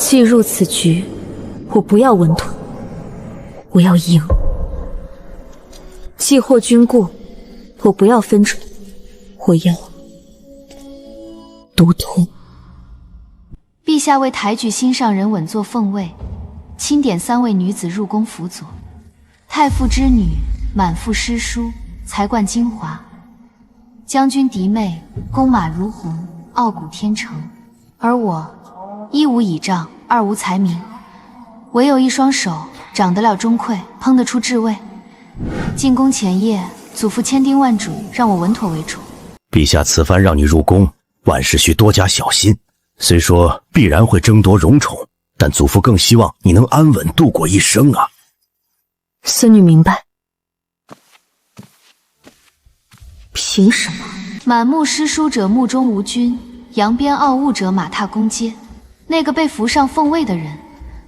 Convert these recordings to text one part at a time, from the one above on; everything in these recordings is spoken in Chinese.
既入此局，我不要稳妥，我要赢。既获君故，我不要分宠，我要独通。陛下为抬举心上人稳坐凤位，钦点3位女子入宫辅佐。太傅之女满腹诗书，才冠京华；将军嫡妹弓马如虹，傲骨天成。而我一无倚仗，二无才名，唯有一双手掌得了钟馗，烹得出至味。进宫前夜，祖父千叮万嘱，让我稳妥为主。陛下此番让你入宫，万事需多加小心。虽说必然会争夺荣宠，但祖父更希望你能安稳度过一生啊。孙女明白。凭什么？满目诗书者目中无君，扬鞭傲物者马踏宫阶。那个被扶上凤位的人，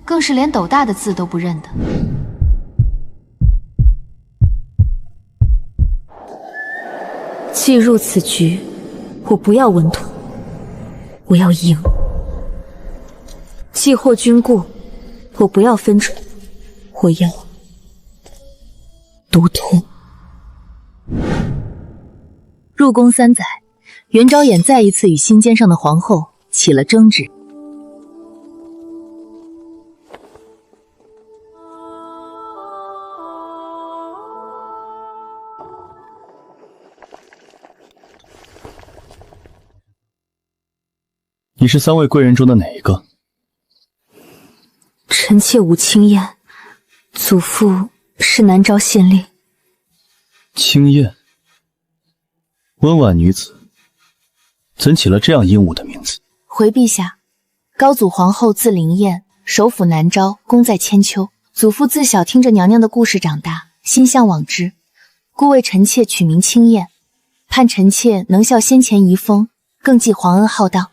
更是连斗大的字都不认得。既入此局，我不要稳妥，我要赢。既获君故，我不要分宠，我要独通。入宫3载，元昭衍再一次与心尖上的皇后起了争执。你是3位贵人中的哪一个？臣妾武清燕，祖父是南诏县令。清燕，温婉女子，怎起了这样阴武的名字？回陛下，高祖皇后字灵燕，首府南诏，宫在千秋。祖父自小听着娘娘的故事长大，心向往之，故为臣妾取名清燕，盼臣妾能效先前遗风，更继皇恩浩荡。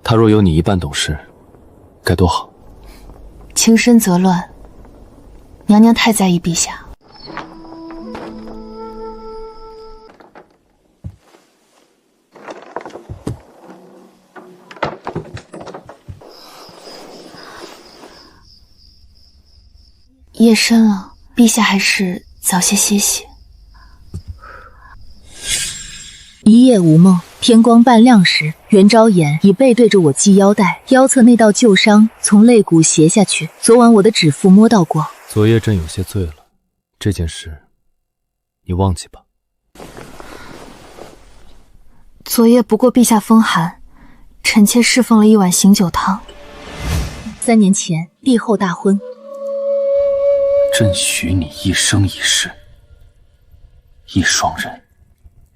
他若有你一半懂事，该多好。情深则乱，娘娘太在意陛下。夜深了，陛下还是早些歇息。一夜无梦，天光半亮时，元昭衍已背对着我系腰带，腰侧那道旧伤从肋骨斜下去。昨晚我的指腹摸到过。昨夜朕有些醉了，这件事你忘记吧。昨夜不过陛下风寒，臣妾侍奉了一碗醒酒汤。3年前帝后大婚，朕许你一生一世，一双人。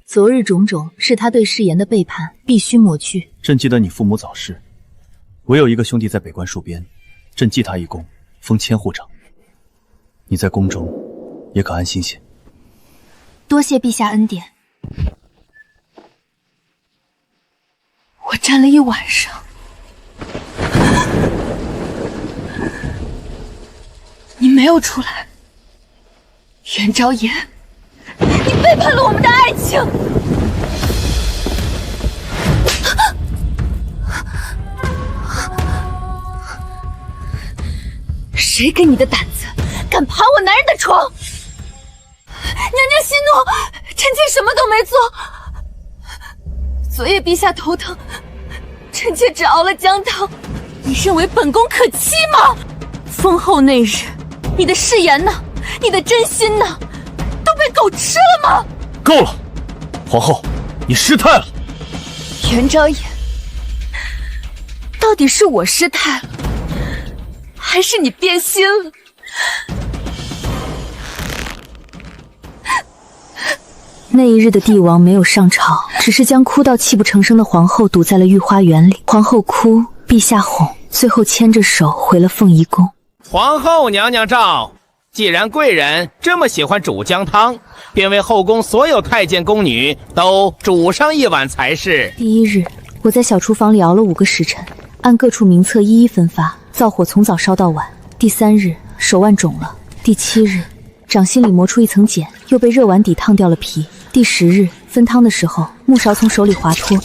昨日种种是他对誓言的背叛，必须抹去。朕记得你父母早逝，唯有一个兄弟在北关戍边，朕记他一功，封千户长。你在宫中也可安心些。多谢陛下恩典。我站了一晚上，你没有出来。元昭衍，你背叛了我们的爱情！谁给你的胆子，敢爬我男人的床？娘娘息怒，臣妾什么都没做。昨夜陛下头疼，臣妾只熬了姜汤。你认为本宫可欺吗？封后那日，你的誓言呢？你的真心呢？都被狗吃了吗？够了，皇后，你失态了。元昭衍，到底是我失态了，还是你变心了？那一日的帝王没有上朝，只是将哭到泣不成声的皇后堵在了御花园里。皇后哭，陛下哄，最后牵着手回了凤仪宫。皇后娘娘诏，既然贵人这么喜欢煮姜汤，便为后宫所有太监宫女都煮上一碗才是。第一日，我在小厨房里熬了5个时辰，按各处名册一一分发。灶火从早烧到晚。第3日，手腕肿了。第7日，掌心里磨出一层茧，又被热碗底烫掉了皮。第10日，分汤的时候，木勺从手里滑脱。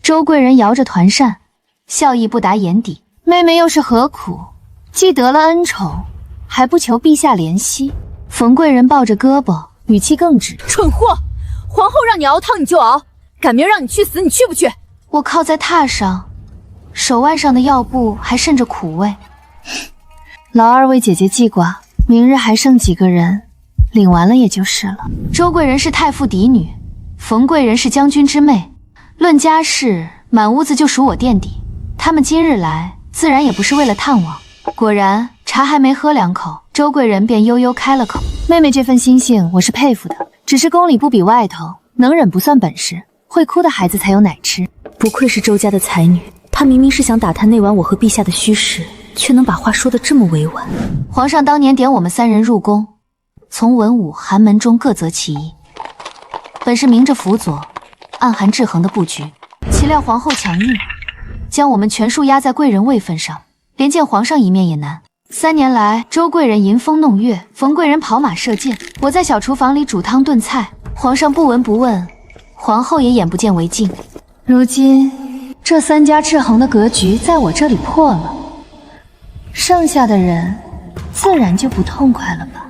周贵人摇着团扇，笑意不达眼底。妹妹又是何苦？既得了恩宠，还不求陛下怜惜？冯贵人抱着胳膊，语气更直：蠢货！皇后让你熬汤你就熬，赶明儿让你去死，你去不去？我靠在榻上，手腕上的药布还渗着苦味。劳二为姐姐记挂，明日还剩几个人，领完了也就是了。周贵人是太傅嫡女，冯贵人是将军之妹，论家世，满屋子就属我垫底。他们今日来，自然也不是为了探望。果然，茶还没喝2口，周贵人便悠悠开了口：妹妹这份心性，我是佩服的。只是宫里不比外头，能忍不算本事，会哭的孩子才有奶吃。不愧是周家的才女，她明明是想打探那晚我和陛下的虚实，却能把话说得这么委婉。皇上当年点我们3人入宫，从文武寒门中各择其一，本是明着辅佐，暗含制衡的布局。岂料皇后强硬，将我们全数压在贵人位分上，连见皇上一面也难。3年来，周贵人吟风弄月，冯贵人跑马射箭，我在小厨房里煮汤炖菜，皇上不闻不问，皇后也眼不见为净。如今这3家制衡的格局在我这里破了，剩下的人自然就不痛快了吧？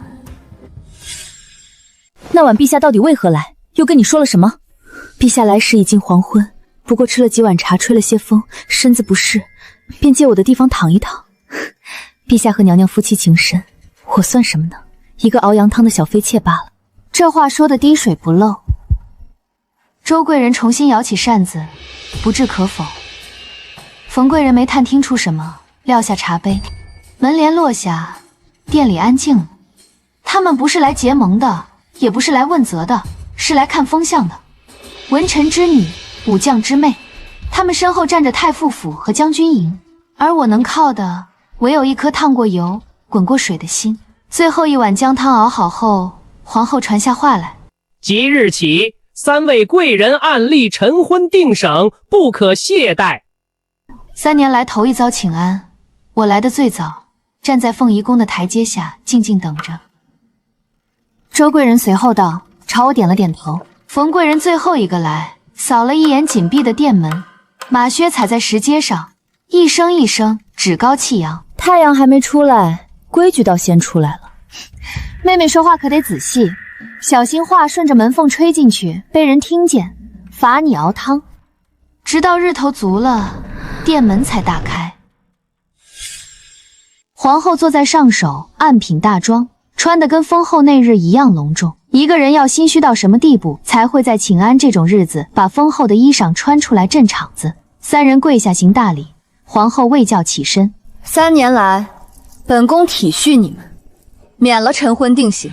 那晚陛下到底为何来？又跟你说了什么？陛下来时已经黄昏，不过吃了几碗茶，吹了些风，身子不适，便借我的地方躺一躺。陛下和娘娘夫妻情深，我算什么呢？一个熬羊汤的小妃妾罢了。这话说的滴水不漏。周贵人重新摇起扇子，不置可否。冯贵人没探听出什么，撂下茶杯，门帘落下，店里安静了。他们不是来结盟的，也不是来问责的，是来看风向的。文臣之女，武将之妹，他们身后站着太傅府和将军营，而我能靠的唯有一颗烫过油、滚过水的心。最后一碗姜汤熬好后，皇后传下话来：即日起，3位贵人按例晨昏定省，不可懈怠。3年来头一遭请安，我来的最早，站在凤仪宫的台阶下，静静等着。周贵人随后到，朝我点了点头。冯贵人最后一个来，扫了一眼紧闭的殿门，马靴踩在石阶上，一声一声趾高气扬。太阳还没出来，规矩倒先出来了。妹妹说话可得仔细，小心话顺着门缝吹进去，被人听见，罚你熬汤。直到日头足了，殿门才大开。皇后坐在上首，暗品大妆，穿得跟封后那日一样隆重。一个人要心虚到什么地步，才会在请安这种日子把丰厚的衣裳穿出来镇场子？3人跪下行大礼，皇后未叫起身。3年来，本宫体恤你们，免了晨昏定省，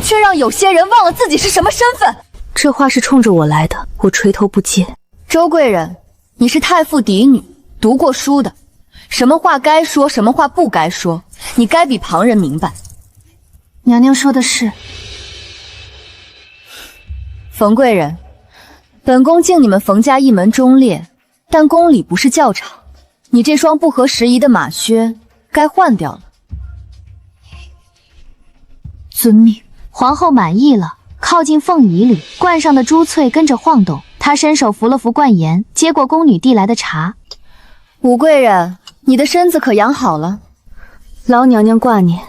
却让有些人忘了自己是什么身份。这话是冲着我来的，我垂头不接。周贵人，你是太傅嫡女，读过书的，什么话该说，什么话不该说，你该比旁人明白。娘娘说的是。冯贵人，本宫敬你们冯家一门忠烈，但宫里不是教场，你这双不合时宜的马靴该换掉了。遵命。皇后满意了，靠近凤仪里，罐上的珠翠跟着晃动。她伸手扶了扶罐沿，接过宫女递来的茶。武贵人，你的身子可养好了？劳娘娘挂念，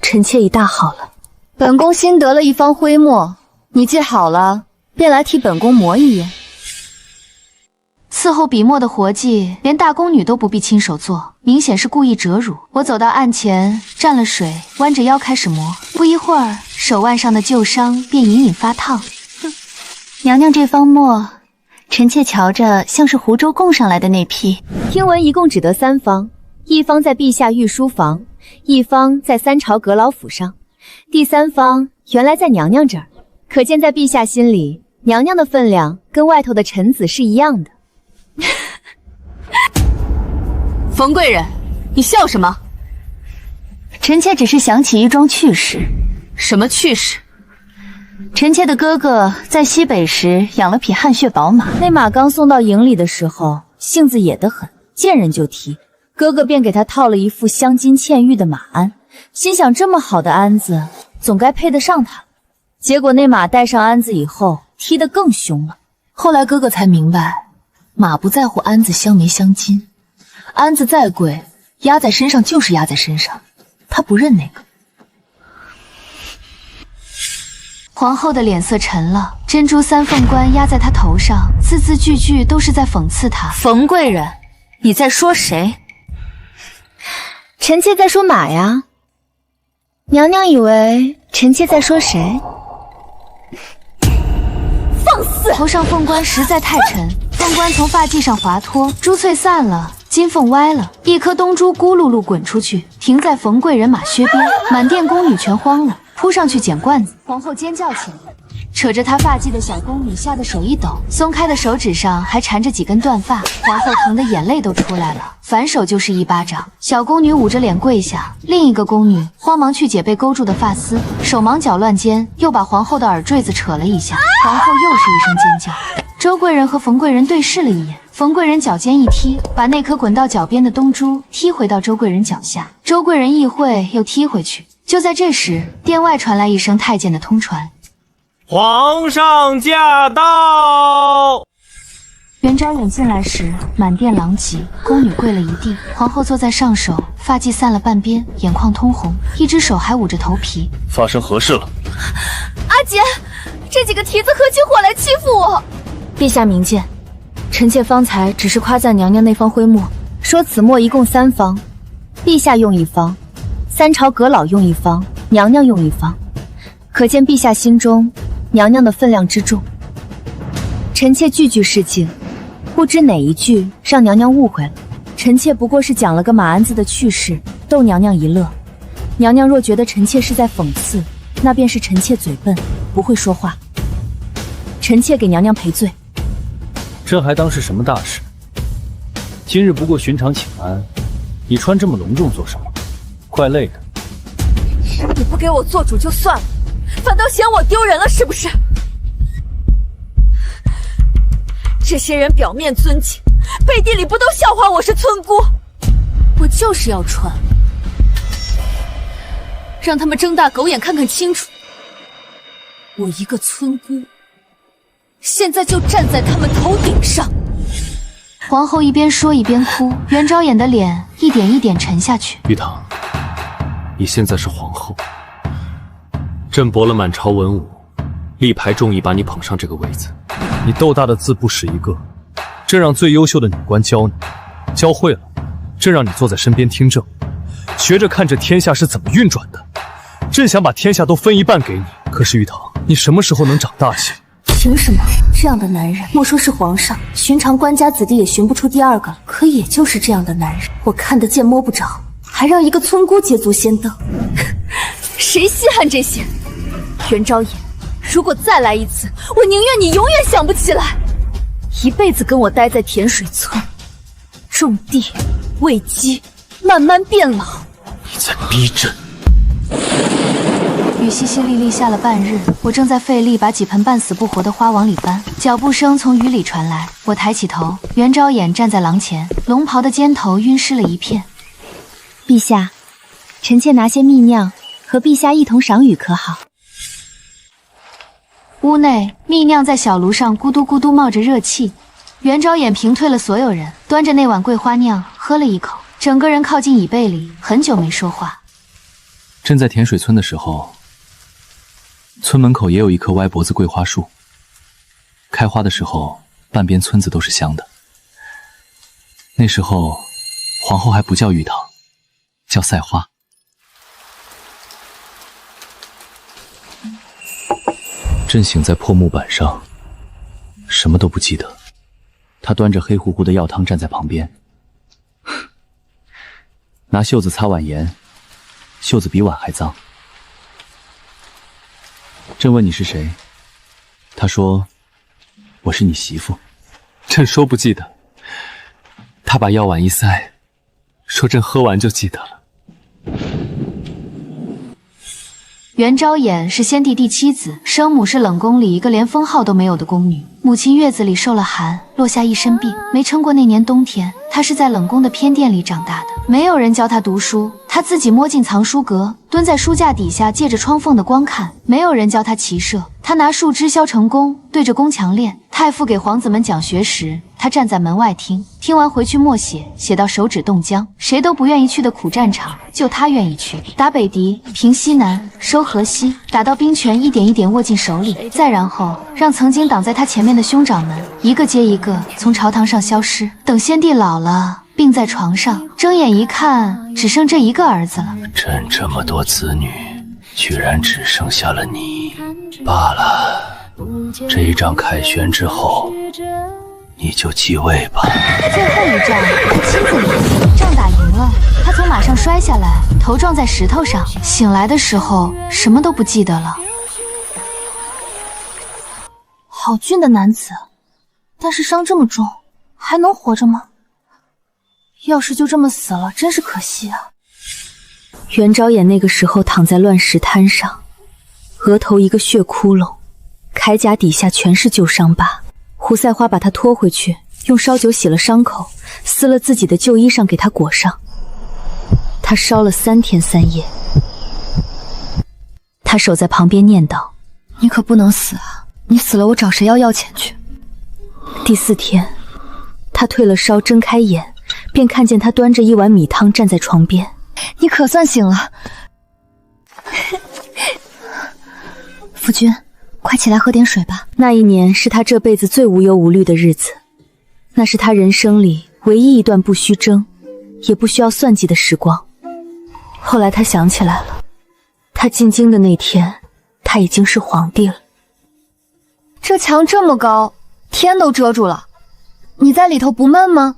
臣妾已大好了。本宫新得了一方徽墨，你记好了，便来替本宫磨一页。伺候笔墨的活计，连大宫女都不必亲手做，明显是故意折辱。我走到案前，蘸了水，弯着腰开始磨。不一会儿，手腕上的旧伤便隐隐发烫。娘娘这方墨，臣妾瞧着像是湖州贡上来的那批。听闻一共只得3方，一方在陛下御书房，一方在3朝阁老府上，第3方原来在娘娘这儿。可见在陛下心里，娘娘的分量跟外头的臣子是一样的。冯贵人，你笑什么？臣妾只是想起一桩趣事。什么趣事？臣妾的哥哥在西北时养了匹汗血宝马，那马刚送到营里的时候，性子野得很，见人就踢。哥哥便给他套了一副镶金嵌玉的马鞍，心想这么好的鞍子，总该配得上他。结果那马戴上鞍子以后，踢得更凶了。后来哥哥才明白，马不在乎鞍子镶没镶金，鞍子再贵，压在身上就是压在身上，他不认那个。皇后的脸色沉了，珍珠三凤冠压在她头上，字字句句都是在讽刺她。冯贵人，你在说谁？臣妾在说马呀。娘娘以为臣妾在说谁？放肆！头上凤冠实在太沉，凤冠从发髻上滑脱，珠翠散了，金凤歪了，一颗东珠咕噜噜滚出去，停在冯贵人马靴边，满殿宫女全慌了，扑上去捡罐子。皇后尖叫起来，扯着她发髻的小宫女吓得手一抖，松开的手指上还缠着几根断发，皇后疼得眼泪都出来了，反手就是一巴掌。小宫女捂着脸跪下，另一个宫女慌忙去解被勾住的发丝，手忙脚乱间又把皇后的耳坠子扯了一下，皇后又是一声尖叫。周贵人和冯贵人对视了一眼，冯贵人脚尖一踢，把那颗滚到脚边的东珠踢回到周贵人脚下，周贵人一会又踢回去。就在这时，殿外传来一声太监的通传：皇上驾到！元昭远进来时，满殿狼藉，宫女跪了一地。皇后坐在上首，发髻散了半边，眼眶通红，一只手还捂着头皮。发生何事了？阿姐，这几个蹄子合起伙来欺负我！陛下明鉴，臣妾方才只是夸赞娘娘那方徽墨，说此墨一共3方，陛下用一方，三朝阁老用一方，娘娘用一方，可见陛下心中娘娘的分量之重。臣妾句句是敬，不知哪一句让娘娘误会了。臣妾不过是讲了个马鞍子的趣事，逗娘娘一乐。娘娘若觉得臣妾是在讽刺，那便是臣妾嘴笨，不会说话。臣妾给娘娘赔罪。这还当是什么大事？今日不过寻常请安，你穿这么隆重做什么？怪累的。你不给我做主就算了，反倒嫌我丢人了是不是？这些人表面尊敬，背地里不都笑话我是村姑？我就是要穿，让他们睁大狗眼看看清楚，我一个村姑，现在就站在他们头顶上。皇后一边说一边哭，元昭眼的脸一点一点沉下去。玉堂，你现在是皇后，朕博了满朝文武，力排众议把你捧上这个位子。你豆大的字不识一个，朕让最优秀的女官教你，教会了，朕让你坐在身边听政，学着看这天下是怎么运转的。朕想把天下都分一半给你，可是玉堂，你什么时候能长大些？凭什么？这样的男人，莫说是皇上，寻常官家子弟也寻不出第二个。可也就是这样的男人，我看得见摸不着，还让一个村姑捷足先登。谁稀罕这些？袁昭言，如果再来一次，我宁愿你永远想不起来，一辈子跟我待在甜水村，种地、喂鸡，慢慢变老。你在逼朕。雨淅淅沥沥下了半日，我正在费力把几盆半死不活的花往里搬，脚步声从雨里传来。我抬起头，元昭眼站在廊前，龙袍的肩头晕湿了一片。陛下，臣妾拿些蜜酿，和陛下一同赏雨可好？屋内蜜酿在小炉上咕嘟咕嘟冒着热气，元昭眼平退了所有人，端着那碗桂花酿喝了一口，整个人靠近椅背里，很久没说话。朕在甜水村的时候，村门口也有一棵歪脖子桂花树，开花的时候半边村子都是香的。那时候皇后还不叫玉堂，叫赛花。朕醒在破木板上，什么都不记得。她端着黑乎乎的药汤站在旁边，拿袖子擦碗沿，袖子比碗还脏。朕问你是谁，她说我是你媳妇。朕说不记得，她把药碗一塞，说朕喝完就记得了。袁昭衍是先帝第七子，生母是冷宫里一个连封号都没有的宫女。母亲月子里受了寒，落下一身病，没撑过那年冬天。她是在冷宫的偏殿里长大的，没有人教她读书，她自己摸进藏书阁，蹲在书架底下，借着窗缝的光看。没有人教她骑射，她拿树枝削成弓，对着宫墙练。太傅给皇子们讲学时，她站在门外听，听完回去默写，写到手指冻僵。谁都不愿意去的苦战场，就她愿意去。打北狄，平西南，收河西，打到兵权一点一点握进手里，再然后让曾经挡在她前面的兄长们一个接一个从朝堂上消失。等先帝老了，病在床上，睁眼一看，只剩这一个儿子了。朕这么多子女，居然只剩下了你。罢了，这一仗凯旋之后，你就继位吧。最后一仗，他亲自领，仗打赢了，他从马上摔下来，头撞在石头上，醒来的时候什么都不记得了。好俊的男子，但是伤这么重，还能活着吗？要是就这么死了，真是可惜啊。袁昭衍那个时候躺在乱石滩上，额头一个血窟窿，铠甲底下全是旧伤疤。胡赛花把他拖回去，用烧酒洗了伤口，撕了自己的旧衣裳给他裹上。他烧了3天3夜。他守在旁边念叨：“你可不能死啊！你死了，我找谁要钱去？”第4天，他退了烧，睁开眼，便看见他端着一碗米汤站在床边。“你可算醒了。”夫君，快起来喝点水吧。那一年是他这辈子最无忧无虑的日子，那是他人生里唯一一段不需争，也不需要算计的时光。后来他想起来了，他进京的那天，他已经是皇帝了。这墙这么高，天都遮住了，你在里头不闷吗？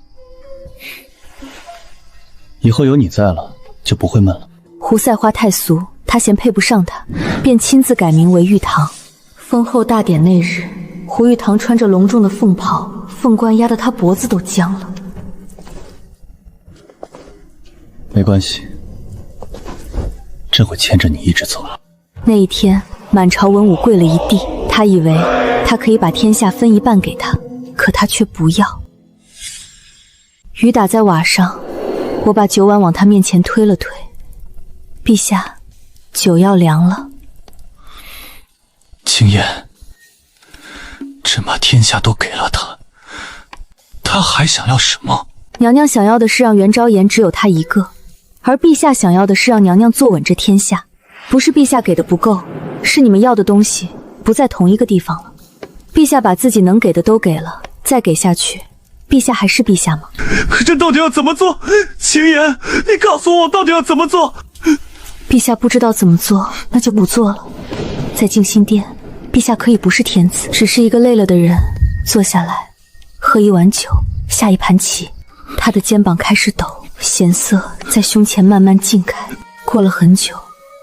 以后有你在了，就不会闷了。胡赛花太俗，他嫌配不上他，便亲自改名为玉堂。封后大典那日，胡玉堂穿着隆重的凤袍，凤冠压得他脖子都僵了。没关系，朕会牵着你一直走。那一天，满朝文武跪了一地，他以为他可以把天下分一半给他，可他却不要。雨打在瓦上，我把酒碗往他面前推了推。陛下，酒要凉了。青燕，朕把天下都给了他，他还想要什么？娘娘想要的是让袁昭言只有他一个，而陛下想要的是让娘娘坐稳这天下。不是陛下给的不够，是你们要的东西不在同一个地方了。陛下把自己能给的都给了，再给下去，陛下还是陛下吗？这到底要怎么做？青言，你告诉我到底要怎么做？陛下不知道怎么做，那就不做了。在静心殿，陛下可以不是天子，只是一个累了的人，坐下来，喝一碗酒，下一盘棋。他的肩膀开始抖，弦色在胸前慢慢浸开。过了很久，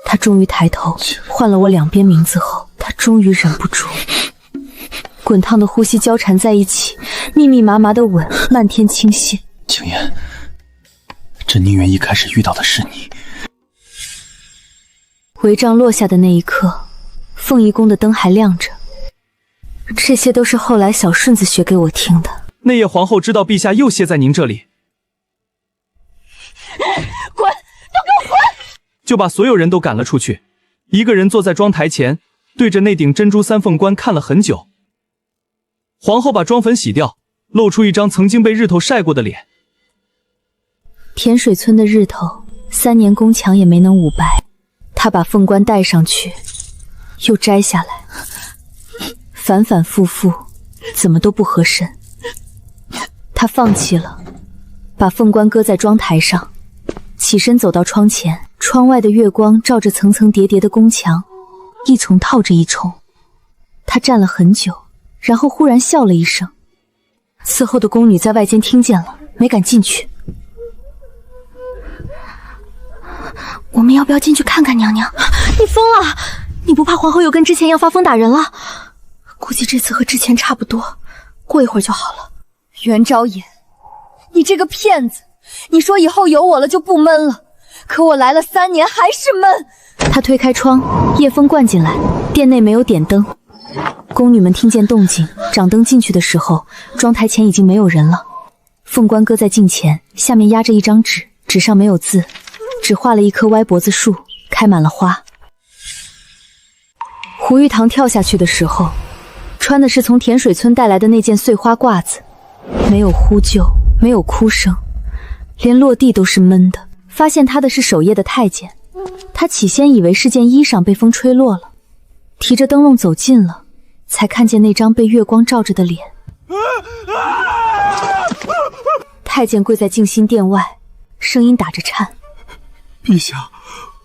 他终于抬头，唤了我2遍名字后，他终于忍不住。滚烫的呼吸交缠在一起，密密麻麻的吻漫天倾泻。青言，朕宁愿一开始遇到的是你。帷帐落下的那一刻，凤仪宫的灯还亮着。这些都是后来小顺子学给我听的。那夜皇后知道陛下又歇在您这里，滚！都给我滚！就把所有人都赶了出去，一个人坐在妆台前，对着那顶珍珠3凤冠看了很久。皇后把妆粉洗掉，露出一张曾经被日头晒过的脸。甜水村的日头，3年宫墙也没能捂白。她把凤冠戴上去，又摘下来，反反复复，怎么都不合身。她放弃了，把凤冠搁在妆台上，起身走到窗前。窗外的月光照着层层叠叠的宫墙，一重套着一重。她站了很久，然后忽然笑了一声。伺候的宫女在外间听见了，没敢进去。我们要不要进去看看娘娘？你疯了！你不怕皇后又跟之前一样发疯打人了？估计这次和之前差不多，过一会儿就好了。袁昭言，你这个骗子！你说以后有我了就不闷了，可我来了3年还是闷。他推开窗，夜风灌进来，店内没有点灯。宫女们听见动静，掌灯进去的时候，妆台前已经没有人了。凤冠搁在镜前，下面压着一张纸，纸上没有字，只画了一棵歪脖子树，开满了花。胡玉堂跳下去的时候，穿的是从甜水村带来的那件碎花褂子，没有呼救，没有哭声，连落地都是闷的。发现他的是守夜的太监，他起先以为是件衣裳被风吹落了，提着灯笼走近了，才看见那张被月光照着的脸。太监跪在静心殿外，声音打着颤：陛下，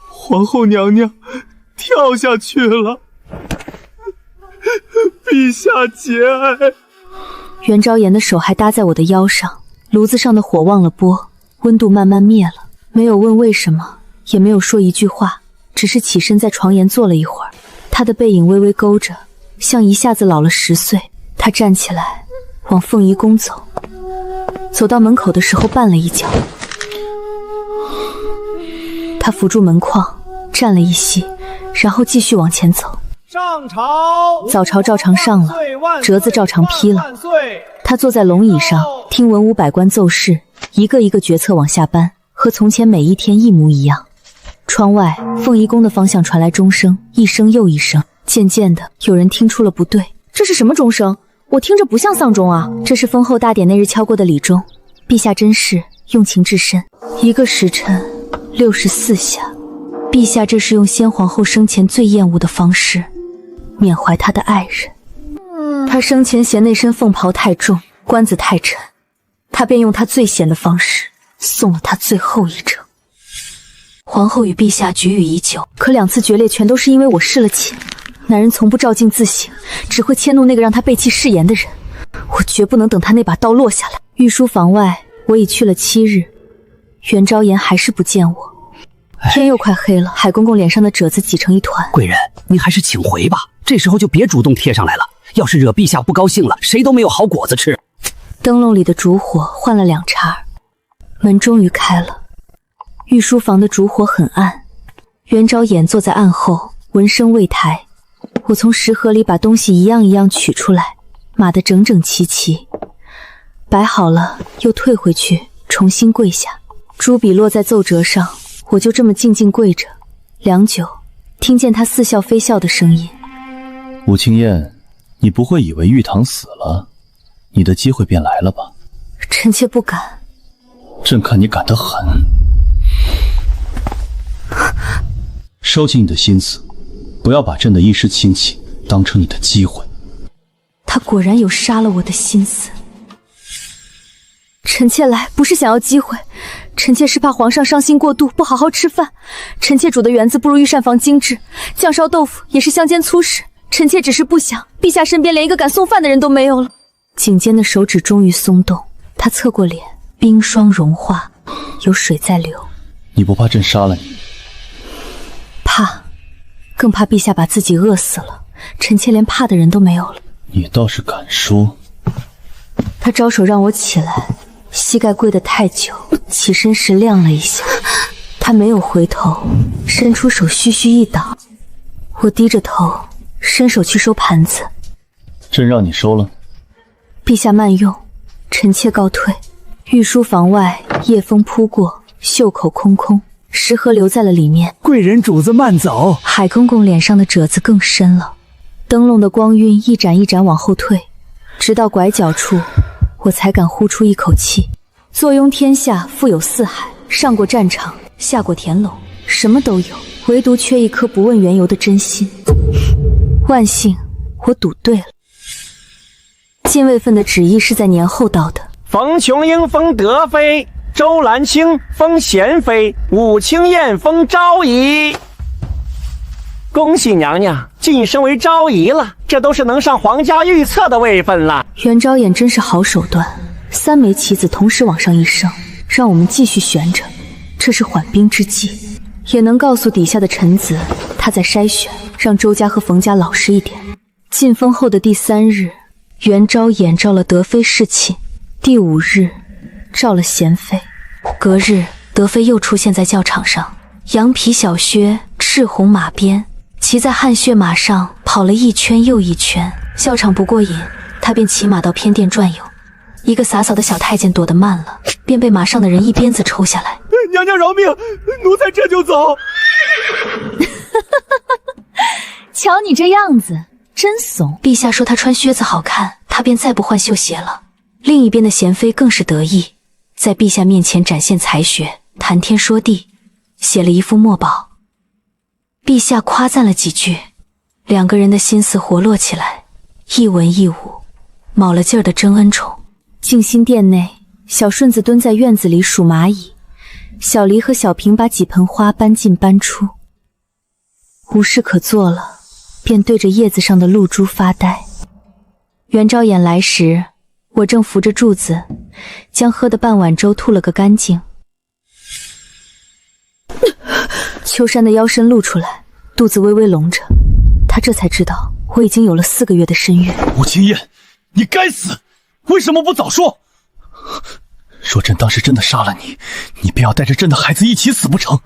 皇后娘娘跳下去了，陛下节哀。袁昭言的手还搭在我的腰上，炉子上的火忘了拨，温度慢慢灭了，没有问为什么，也没有说一句话，只是起身在床沿坐了一会儿。他的背影微微勾着，像一下子老了10岁。他站起来往凤仪宫走，走到门口的时候绊了一脚，他扶住门框站了一息，然后继续往前走。上朝，早朝照常上了，折子照常批了。他坐在龙椅上，听文武百官奏事，一个一个决策往下搬，和从前每一天一模一样。窗外凤仪宫的方向传来钟声，一声又一声。渐渐的，有人听出了不对，这是什么钟声？我听着不像丧钟啊！这是封后大典那日敲过的礼钟。陛下真是用情至深，1个时辰64下。陛下这是用先皇后生前最厌恶的方式缅怀他的爱人。他生前嫌那身凤袍太重，冠子太沉，他便用他最闲的方式送了他最后一程。皇后与陛下举语已久，可2次决裂全都是因为我失了寝。男人从不照镜自省，只会迁怒那个让他背弃誓言的人。我绝不能等他那把刀落下来。御书房外，我已去了7日，袁昭言还是不见我。天又快黑了，海公公脸上的褶子挤成一团。贵人，您还是请回吧，这时候就别主动贴上来了，要是惹陛下不高兴了，谁都没有好果子吃。灯笼里的烛火换了2茬，门终于开了。御书房的烛火很暗，袁昭言坐在案后，闻声未抬。我从食盒里把东西一样一样取出来，码得整整齐齐，摆好了又退回去，重新跪下。朱笔落在奏折上，我就这么静静跪着。良久，听见他似笑非笑的声音：武清燕，你不会以为玉堂死了，你的机会便来了吧？臣妾不敢。朕看你敢得很。收起你的心思，不要把朕的一时兴起当成你的机会。他果然有杀了我的心思。臣妾来不是想要机会，臣妾是怕皇上伤心过度，不好好吃饭。臣妾煮的园子不如御膳房精致，酱烧豆腐也是乡间粗食。臣妾只是不想陛下身边连一个敢送饭的人都没有了。颈间的手指终于松动，他侧过脸，冰霜融化，有水在流。你不怕朕杀了你？怕，更怕陛下把自己饿死了。臣妾连怕的人都没有了。你倒是敢说。他招手让我起来，膝盖跪得太久，起身时亮了一下。他没有回头，伸出手虚虚一挡。我低着头，伸手去收盘子。朕让你收了。陛下慢用，臣妾告退。御书房外，夜风扑过，袖口空空，食盒留在了里面。贵人主子慢走。海公公脸上的褶子更深了，灯笼的光晕一盏一盏往后退，直到拐角处，我才敢呼出一口气。坐拥天下，富有四海，上过战场，下过田垄，什么都有，唯独缺一颗不问缘由的真心。万幸，我赌对了。禁卫份的旨意是在年后到的。冯琼英封德妃，周兰卿封贤妃，武清燕封昭仪。恭喜娘娘晋升为昭仪了，这都是能上皇家御册的位分了。袁昭眼真是好手段，3枚棋子同时往上一升，让我们继续悬着，这是缓兵之计，也能告诉底下的臣子他在筛选，让周家和冯家老实一点。晋封后的第3日，袁昭眼召了德妃侍寝，第5日召了贤妃，隔日德妃又出现在教场上，羊皮小靴，赤红马鞭，骑在汗血马上跑了一圈又一圈。校场不过瘾，他便骑马到偏殿转悠。一个洒扫的小太监躲得慢了，便被马上的人一鞭子抽下来。娘娘饶命，奴才这就走。瞧你这样子，真怂。陛下说他穿靴子好看，他便再不换绣鞋了。另一边的贤妃更是得意，在陛下面前展现才学，谈天说地，写了一副墨宝。陛下夸赞了几句，两个人的心思活络起来，一文一武，卯了劲儿的争恩宠。静心殿内，小顺子蹲在院子里数蚂蚁，小黎和小平把几盆花搬进搬出。无事可做了，便对着叶子上的露珠发呆。袁昭衍来时，我正扶着柱子，将喝的半碗粥吐了个干净。秋山的腰身露出来，肚子微微隆着，他这才知道我已经有了4个月的身孕。武清燕，你该死！为什么不早说？若朕当时真的杀了你，你便要带着朕的孩子一起死不成？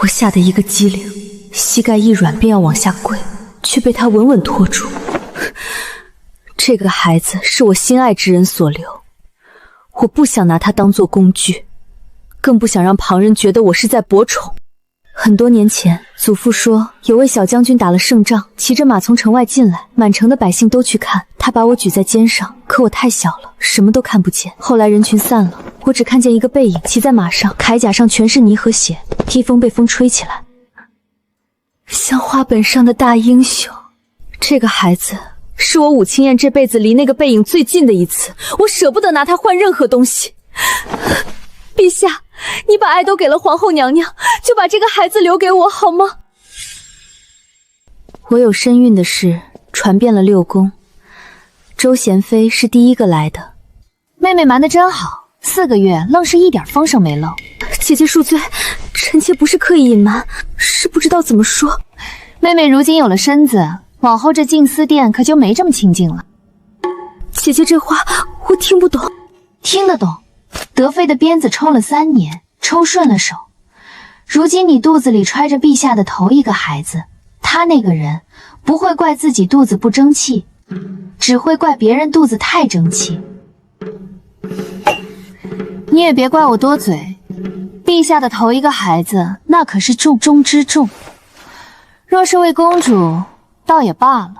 我吓得一个机灵，膝盖一软便要往下跪，却被他稳稳拖住。这个孩子是我心爱之人所留，我不想拿他当作工具，更不想让旁人觉得我是在博宠。很多年前，祖父说有位小将军打了胜仗，骑着马从城外进来，满城的百姓都去看，他把我举在肩上，可我太小了，什么都看不见。后来人群散了，我只看见一个背影，骑在马上，铠甲上全是泥和血，披风被风吹起来，像画本上的大英雄。这个孩子是我武清燕这辈子离那个背影最近的一次，我舍不得拿他换任何东西。陛下，你把爱都给了皇后娘娘，就把这个孩子留给我好吗？我有身孕的事传遍了6宫，周贤妃是第一个来的。妹妹瞒得真好，4个月愣是一点风声没漏。姐姐恕罪，臣妾不是刻意隐瞒，是不知道怎么说。妹妹如今有了身子，往后这静思殿可就没这么清静了。姐姐这话我听不懂。听得懂。德妃的鞭子抽了3年，抽顺了手。如今你肚子里揣着陛下的头一个孩子，他那个人不会怪自己肚子不争气，只会怪别人肚子太争气。你也别怪我多嘴，陛下的头一个孩子那可是重中之重。若是为公主倒也罢了，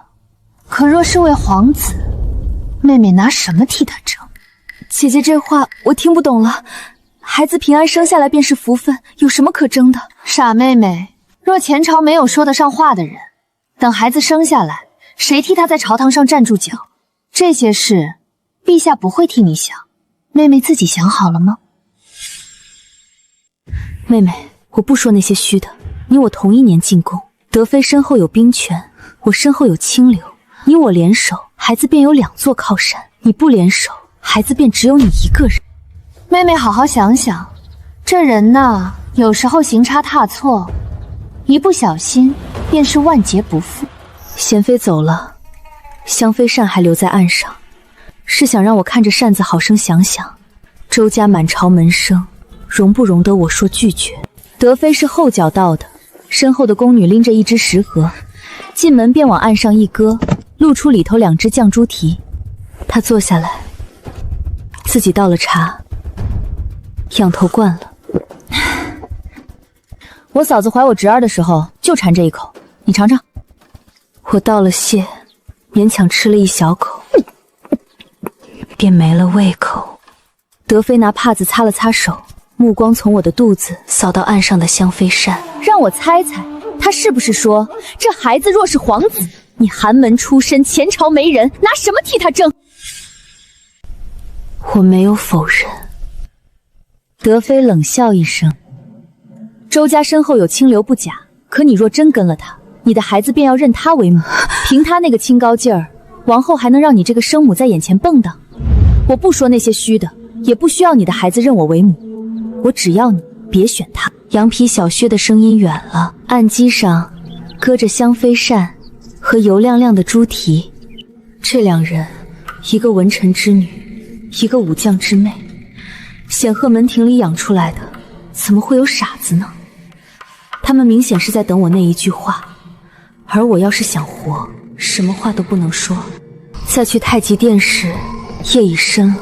可若是为皇子，妹妹拿什么替他争？姐姐这话我听不懂了，孩子平安生下来便是福分，有什么可争的？傻妹妹，若前朝没有说得上话的人，等孩子生下来，谁替他在朝堂上站住脚？这些事，陛下不会替你想，妹妹自己想好了吗？妹妹，我不说那些虚的，你我同一年进宫，德妃身后有兵权，我身后有清流，你我联手，孩子便有2座靠山；你不联手，孩子便只有你一个人。妹妹好好想想，这人呐，有时候行差踏错，一不小心便是万劫不复。贤妃走了，香妃扇还留在岸上，是想让我看着扇子好生想想，周家满朝门生，容不容得我说拒绝？德妃是后脚到的，身后的宫女拎着一只食盒，进门便往岸上一搁，露出里头2只酱猪蹄。她坐下来，自己倒了茶，仰头灌了。我嫂子怀我侄儿的时候就馋这一口，你尝尝。我道了谢，勉强吃了一小口，便没了胃口。德妃拿帕子擦了擦手，目光从我的肚子扫到岸上的香妃扇。让我猜猜，她是不是说这孩子若是皇子，你寒门出身，前朝没人，拿什么替他争？我没有否认。德妃冷笑一声，周家身后有清流不假，可你若真跟了他，你的孩子便要认他为母。凭他那个清高劲儿，王后还能让你这个生母在眼前蹦跶？我不说那些虚的，也不需要你的孩子认我为母，我只要你别选他。羊皮小靴的声音远了，案几上搁着香妃扇和油亮亮的猪蹄。这2人，一个文臣之女，一个武将之妹，显赫门庭里养出来的，怎么会有傻子呢？他们明显是在等我那一句话，而我要是想活，什么话都不能说。再去太极殿时，夜已深了。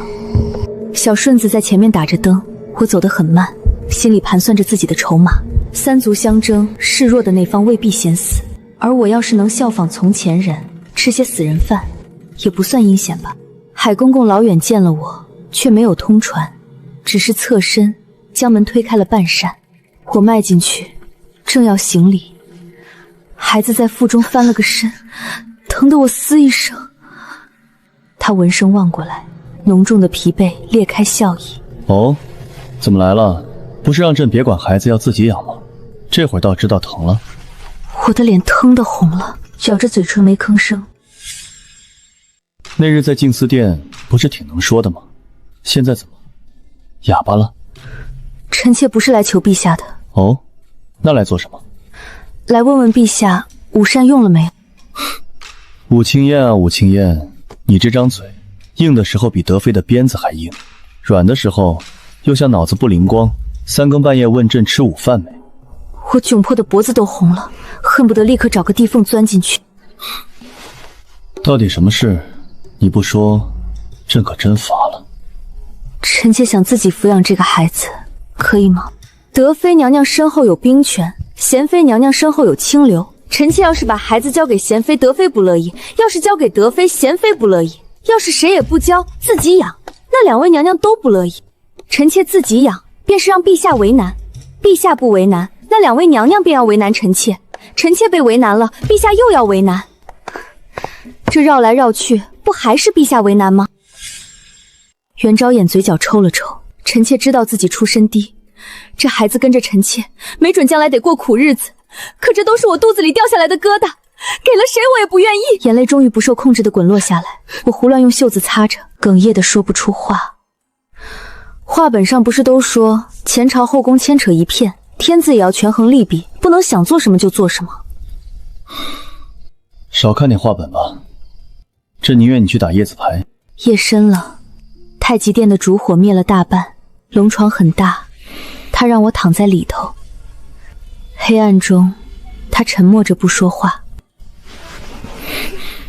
小顺子在前面打着灯，我走得很慢，心里盘算着自己的筹码。三族相争，示弱的那方未必先死，而我要是能效仿从前人，吃些死人饭，也不算阴险吧。海公公老远见了我，却没有通传，只是侧身将门推开了半扇。我迈进去，正要行礼，孩子在腹中翻了个身，疼得我嘶一声。他闻声望过来，浓重的疲惫裂开笑意。哦，怎么来了？不是让朕别管孩子，要自己养吗？这会儿倒知道疼了。我的脸腾得红了，咬着嘴唇没吭声。那日在静思殿不是挺能说的吗？现在怎么哑巴了？臣妾不是来求陛下的。哦，那来做什么？来问问陛下午膳用了没有。武清燕啊，武清燕，你这张嘴硬的时候比德妃的鞭子还硬，软的时候又像脑子不灵光，三更半夜问朕吃午饭没。我窘迫的脖子都红了，恨不得立刻找个地缝钻进去。到底什么事你不说，朕可真乏了。臣妾想自己抚养这个孩子，可以吗？德妃娘娘身后有兵权，贤妃娘娘身后有清流。臣妾要是把孩子交给贤妃，德妃不乐意；要是交给德妃，贤妃不乐意；要是谁也不交，自己养，那两位娘娘都不乐意。臣妾自己养，便是让陛下为难；陛下不为难，那两位娘娘便要为难臣妾。臣妾被为难了，陛下又要为难。这绕来绕去，不还是陛下为难吗？袁昭眼嘴角抽了抽，臣妾知道自己出身低，这孩子跟着臣妾，没准将来得过苦日子。可这都是我肚子里掉下来的疙瘩，给了谁我也不愿意。眼泪终于不受控制地滚落下来，我胡乱用袖子擦着，哽咽地说不出话。话本上不是都说前朝后宫牵扯一片，天子也要权衡利弊，不能想做什么就做什么。少看点话本吧，朕宁愿你去打叶子牌。夜深了，太极殿的烛火灭了大半，龙床很大，他让我躺在里头。黑暗中，他沉默着不说话。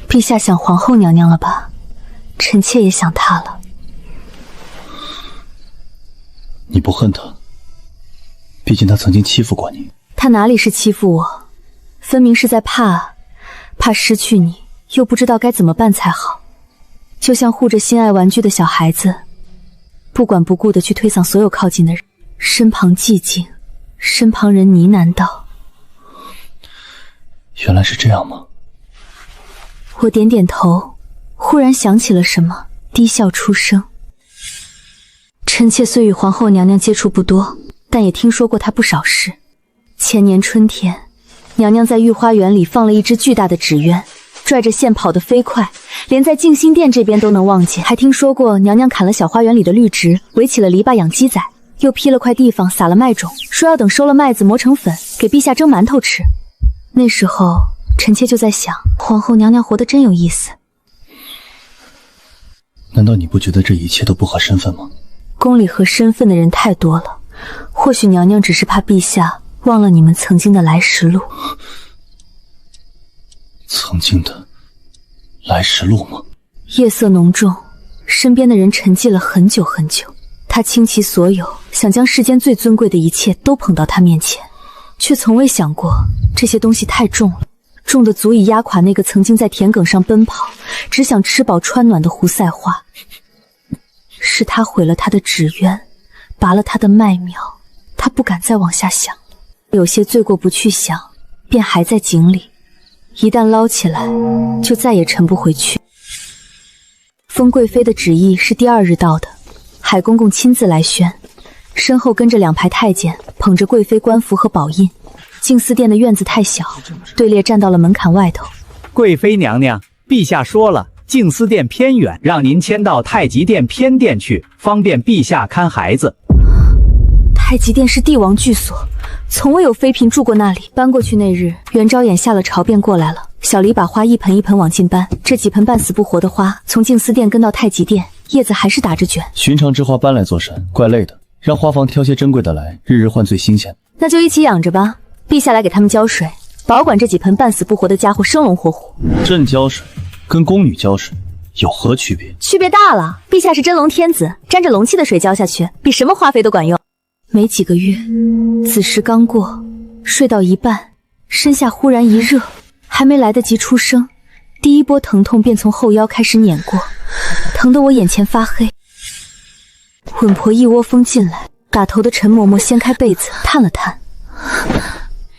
陛下想皇后娘娘了吧？臣妾也想她了。你不恨她？毕竟她曾经欺负过你。她哪里是欺负我，分明是在怕失去你，又不知道该怎么办才好。就像护着心爱玩具的小孩子，不管不顾地去推搡所有靠近的人。身旁寂静，身旁人呢喃道：原来是这样吗？我点点头，忽然想起了什么，低笑出声。臣妾虽与皇后娘娘接触不多，但也听说过她不少事。前年春天，娘娘在御花园里放了一只巨大的纸鸢，拽着线跑得飞快，连在静心殿这边都能望见。还听说过娘娘砍了小花园里的绿植，围起了篱笆养鸡仔，又劈了块地方撒了麦种，说要等收了麦子磨成粉，给陛下蒸馒头吃。那时候臣妾就在想，皇后娘娘活得真有意思。难道你不觉得这一切都不合身份吗？宫里合身份的人太多了，或许娘娘只是怕陛下忘了你们曾经的来时路。曾经的来时路吗？夜色浓重，身边的人沉寂了很久很久。他倾其所有，想将世间最尊贵的一切都捧到他面前，却从未想过这些东西太重了，重得足以压垮那个曾经在田埂上奔跑，只想吃饱穿暖的胡赛花。是他毁了他的纸鸢，拔了他的麦苗，他不敢再往下想了。有些罪过不去想，便还在井里，一旦捞起来，就再也沉不回去。封贵妃的旨意是第2日到的，海公公亲自来宣，身后跟着2排太监，捧着贵妃官服和宝印。静思殿的院子太小，队列站到了门槛外头。贵妃娘娘，陛下说了，静思殿偏远，让您迁到太极殿偏殿去，方便陛下看孩子。太极殿是帝王居所，从未有妃嫔住过那里。搬过去那日，袁昭眼下了朝便过来了。小黎把花一盆一盆往进搬，这几盆半死不活的花，从静思殿跟到太极殿，叶子还是打着卷。寻常之花搬来做甚？怪累的。让花房挑些珍贵的来，日日换最新鲜。那就一起养着吧。陛下来给他们浇水，保管这几盆半死不活的家伙生龙活虎。朕浇水跟宫女浇水有何区别？区别大了，陛下是真龙天子，沾着龙气的水浇下去，比什么花肥都管用。没几个月，子时刚过，睡到一半，身下忽然一热，还没来得及出声，第一波疼痛便从后腰开始碾过，疼得我眼前发黑。稳婆一窝蜂进来，打头的陈嬷嬷掀开被子，探了探。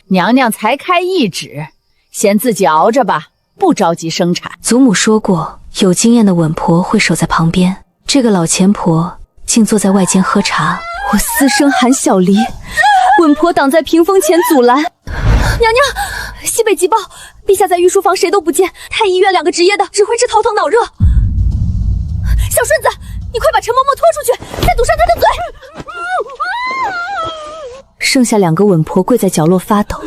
娘娘才开1指，先自己熬着吧，不着急生产。祖母说过，有经验的稳婆会守在旁边，这个老钱婆竟坐在外间喝茶。我嘶声喊小离，稳婆挡在屏风前阻拦。娘娘，西北急报，陛下在御书房谁都不见，太医院2个值夜的只会治头疼脑热。小顺子，你快把陈嬷嬷拖出去，再堵上她的嘴。剩下2个稳婆跪在角落发抖，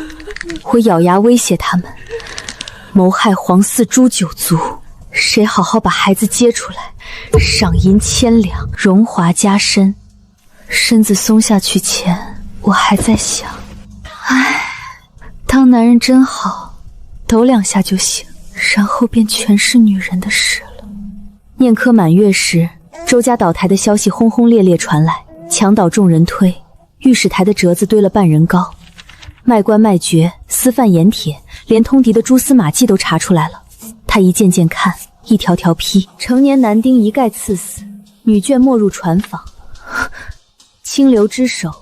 我咬牙威胁他们：谋害皇嗣诛9族，谁好好把孩子接出来，赏银1000两，荣华加身。身子松下去前，我还在想，当男人真好，抖2下就行，然后便全是女人的事了。念科满月时，周家倒台的消息轰轰烈烈传来，墙倒众人推，御史台的折子堆了半人高，卖官卖爵，私贩盐铁，连通敌的蛛丝马迹都查出来了。他一件件看，一条条批，成年男丁一概赐死，女眷没入船坊。清流之手，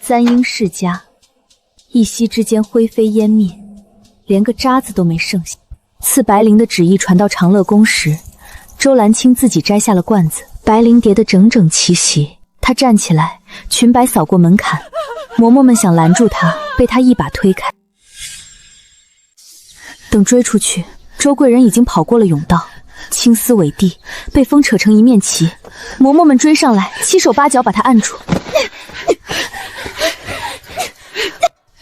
簪缨世家，一夕之间灰飞烟灭，连个渣子都没剩下。赐白绫的旨意传到长乐宫时，周兰青自己摘下了罐子，白绫叠得整整齐齐。她站起来，裙摆扫过门槛，嬷嬷们想拦住她，被她一把推开。等追出去，周贵人已经跑过了甬道，青丝委地，被风扯成一面旗。嬷嬷们追上来，七手八脚把她按住。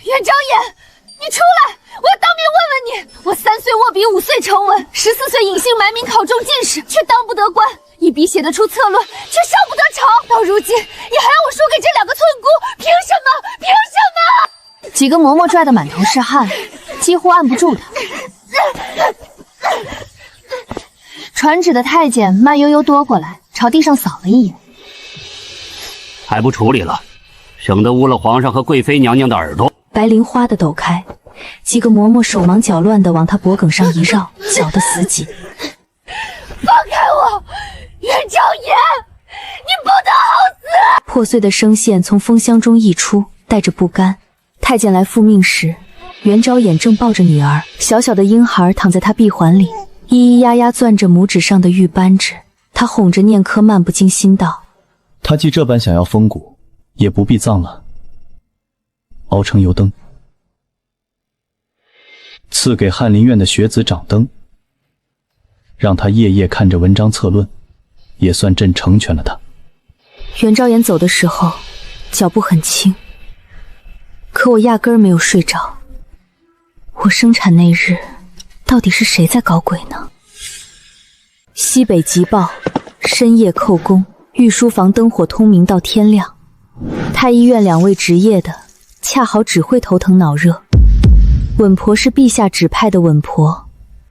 袁昭言，你出来！我要当面问问你。我3岁握笔，5岁成文，14岁隐姓埋名考中进士，却当不得官，一笔写得出策论，却上不得朝。到如今，你还让我输给这2个村姑，凭什么？凭什么？几个嬷嬷拽得满头是汗，几乎按不住他。传旨的太监慢悠悠夺过来，朝地上扫了一眼，还不处理了，省得污了皇上和贵妃娘娘的耳朵。白绫哗的抖开，几个嬷嬷手忙脚乱地往他脖梗上一绕，绞得死紧。放开我，袁昭言，你不得好死！破碎的声线从风箱中溢出，带着不甘。太监来复命时，袁昭眼正抱着女儿，小小的婴孩躺在他臂环里，咿咿呀呀攥着拇指上的玉扳指。他哄着念科漫不经心道：他既这般想要风骨，也不必葬了，熬成油灯，赐给翰林院的学子掌灯，让他夜夜看着文章策论，也算朕成全了他。袁昭言走的时候脚步很轻，可我压根儿没有睡着。我生产那日，到底是谁在搞鬼呢？西北急报，深夜扣宫，御书房灯火通明到天亮。太医院2位值夜的，恰好只会头疼脑热。稳婆是陛下指派的稳婆，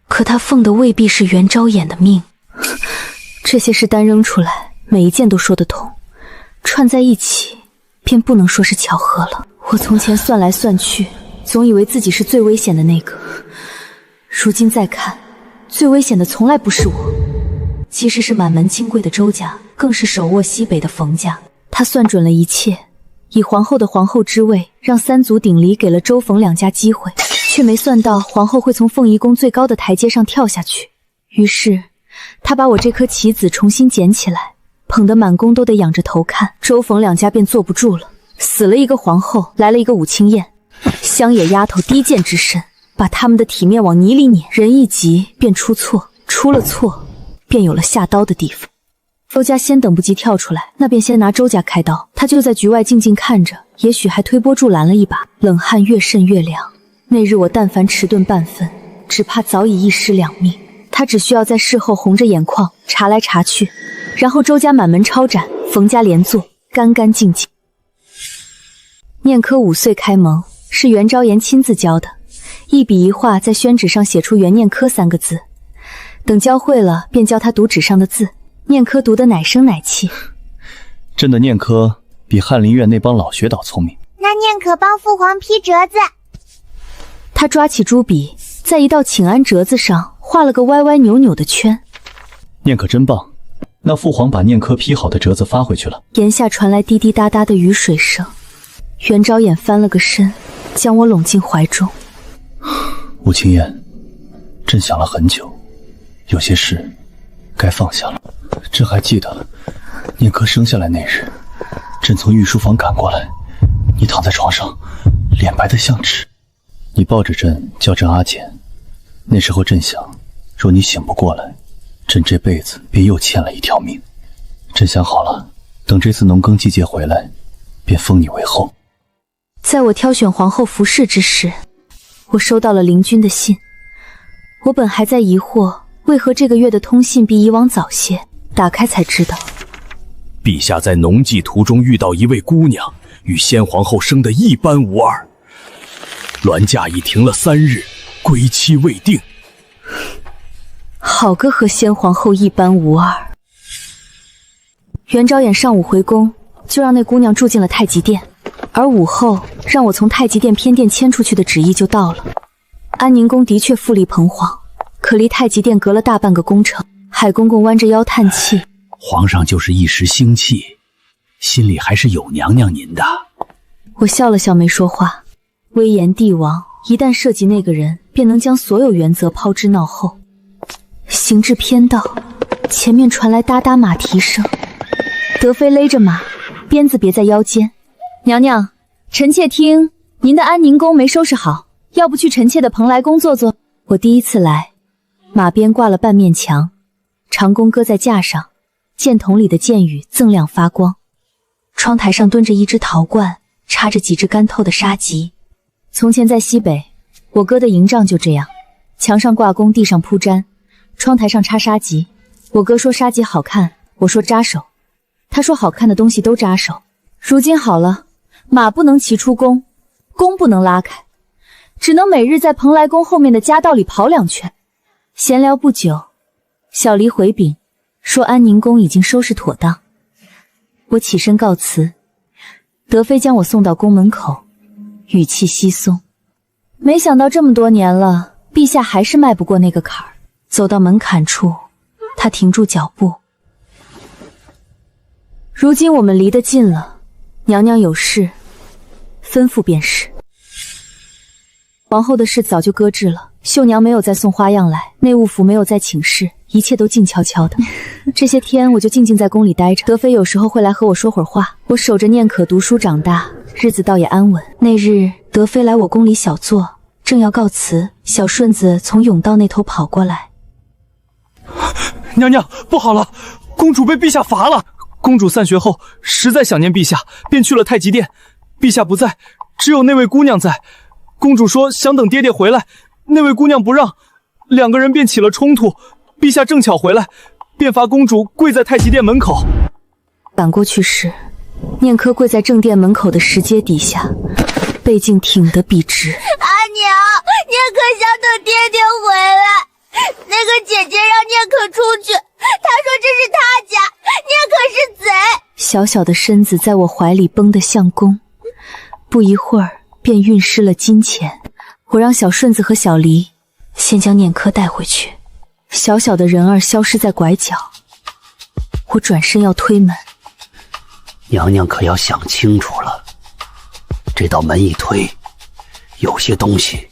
可她奉的未必是袁昭眼的命。这些事单扔出来，每一件都说得通，串在一起，便不能说是巧合了。我从前算来算去，总以为自己是最危险的那个，如今再看，最危险的从来不是我，其实是满门金贵的周家，更是手握西北的冯家。他算准了一切，以皇后的皇后之位，让3族鼎离给了周冯2家机会，却没算到皇后会从凤仪宫最高的台阶上跳下去。于是他把我这颗棋子重新捡起来，捧得满宫都得仰着头看。周冯2家便坐不住了，死了一个皇后，来了一个武清燕，乡野丫头低贱之身，把他们的体面往泥里撵。人一急便出错，出了错便有了下刀的地方。周家先等不及跳出来，那便先拿周家开刀。他就在局外静静看着，也许还推波助澜了一把。冷汗越渗越凉。那日我但凡迟钝半分，只怕早已1尸2命。他只需要在事后红着眼眶查来查去，然后周家满门抄斩，冯家连坐，干干净净。念科5岁开蒙，是袁昭言亲自教的，一笔一画在宣纸上写出袁念科3个字。等教会了，便教他读纸上的字。念科读得奶声奶气。朕的念科比翰林院那帮老学导聪明。那念可帮父皇批折子。他抓起朱笔，在一道请安折子上画了个歪歪扭扭的圈。念可真棒。那父皇把念科批好的折子发回去了。檐下传来滴滴答答的雨水声。袁昭眼翻了个身，将我拢进怀中。武清燕，朕想了很久，有些事该放下了。朕还记得念科生下来那日，朕从御书房赶过来，你躺在床上，脸白得像纸。你抱着朕叫朕阿简。那时候朕想，若你醒不过来，朕这辈子便又欠了一条命。朕想好了，等这次农耕季节回来，便封你为后。在我挑选皇后服饰之时，我收到了林君的信。我本还在疑惑，为何这个月的通信比以往早些，打开才知道，陛下在农祭途中遇到一位姑娘，与先皇后生得一般无二，銮驾已停了3日，归期未定。好个和先皇后一般无二。袁昭眼上午回宫，就让那姑娘住进了太极殿，而午后让我从太极殿偏殿迁出去的旨意就到了。安宁宫的确富丽棚皇，可离太极殿隔了大半个宫城。海公公弯着腰叹气，皇上就是一时兴气，心里还是有娘娘您的。我笑了笑没说话。威严帝王一旦涉及那个人，便能将所有原则抛之脑后。行至偏道，前面传来哒哒马蹄声。德妃勒着马，鞭子别在腰间。娘娘，臣妾听您的安宁宫没收拾好，要不去臣妾的蓬莱宫坐坐？我第一次来，马边挂了半面墙，长弓搁在架上，箭筒里的箭雨锃亮发光。窗台上蹲着一只陶罐，插着几只干透的沙棘。从前在西北，我哥的营帐就这样，墙上挂弓，地上铺毡，窗台上插沙棘。我哥说沙棘好看，我说扎手，他说好看的东西都扎手。如今好了，马不能骑出宫，弓不能拉开，只能每日在蓬莱宫后面的夹道里跑2圈。闲聊不久，小黎回禀说安宁宫已经收拾妥当。我起身告辞，德妃将我送到宫门口，语气稀松。没想到这么多年了，陛下还是迈不过那个坎儿。走到门槛处，他停住脚步。如今我们离得近了，娘娘有事，吩咐便是。皇后的事早就搁置了，秀娘没有再送花样来，内务府没有再请示，一切都静悄悄的。这些天我就静静在宫里待着，德妃有时候会来和我说会儿话，我守着念可读书长大，日子倒也安稳。那日德妃来我宫里小坐，正要告辞，小顺子从甬道那头跑过来。娘娘，不好了，公主被陛下罚了。公主散学后实在想念陛下，便去了太极殿。陛下不在，只有那位姑娘在。公主说想等爹爹回来，那位姑娘不让，2个人便起了冲突。陛下正巧回来，便罚公主跪在太极殿门口。赶过去时，念科跪在正殿门口的石阶底下，背颈挺得笔直。阿娘，念可想等爹爹回来。那个姐姐让念可出去，她说这是她家，念可是贼。小小的身子在我怀里绷得像弓，不一会儿便晕湿了金钱。我让小顺子和小黎先将念科带回去。小小的人儿消失在拐角，我转身要推门。娘娘可要想清楚了，这道门一推，有些东西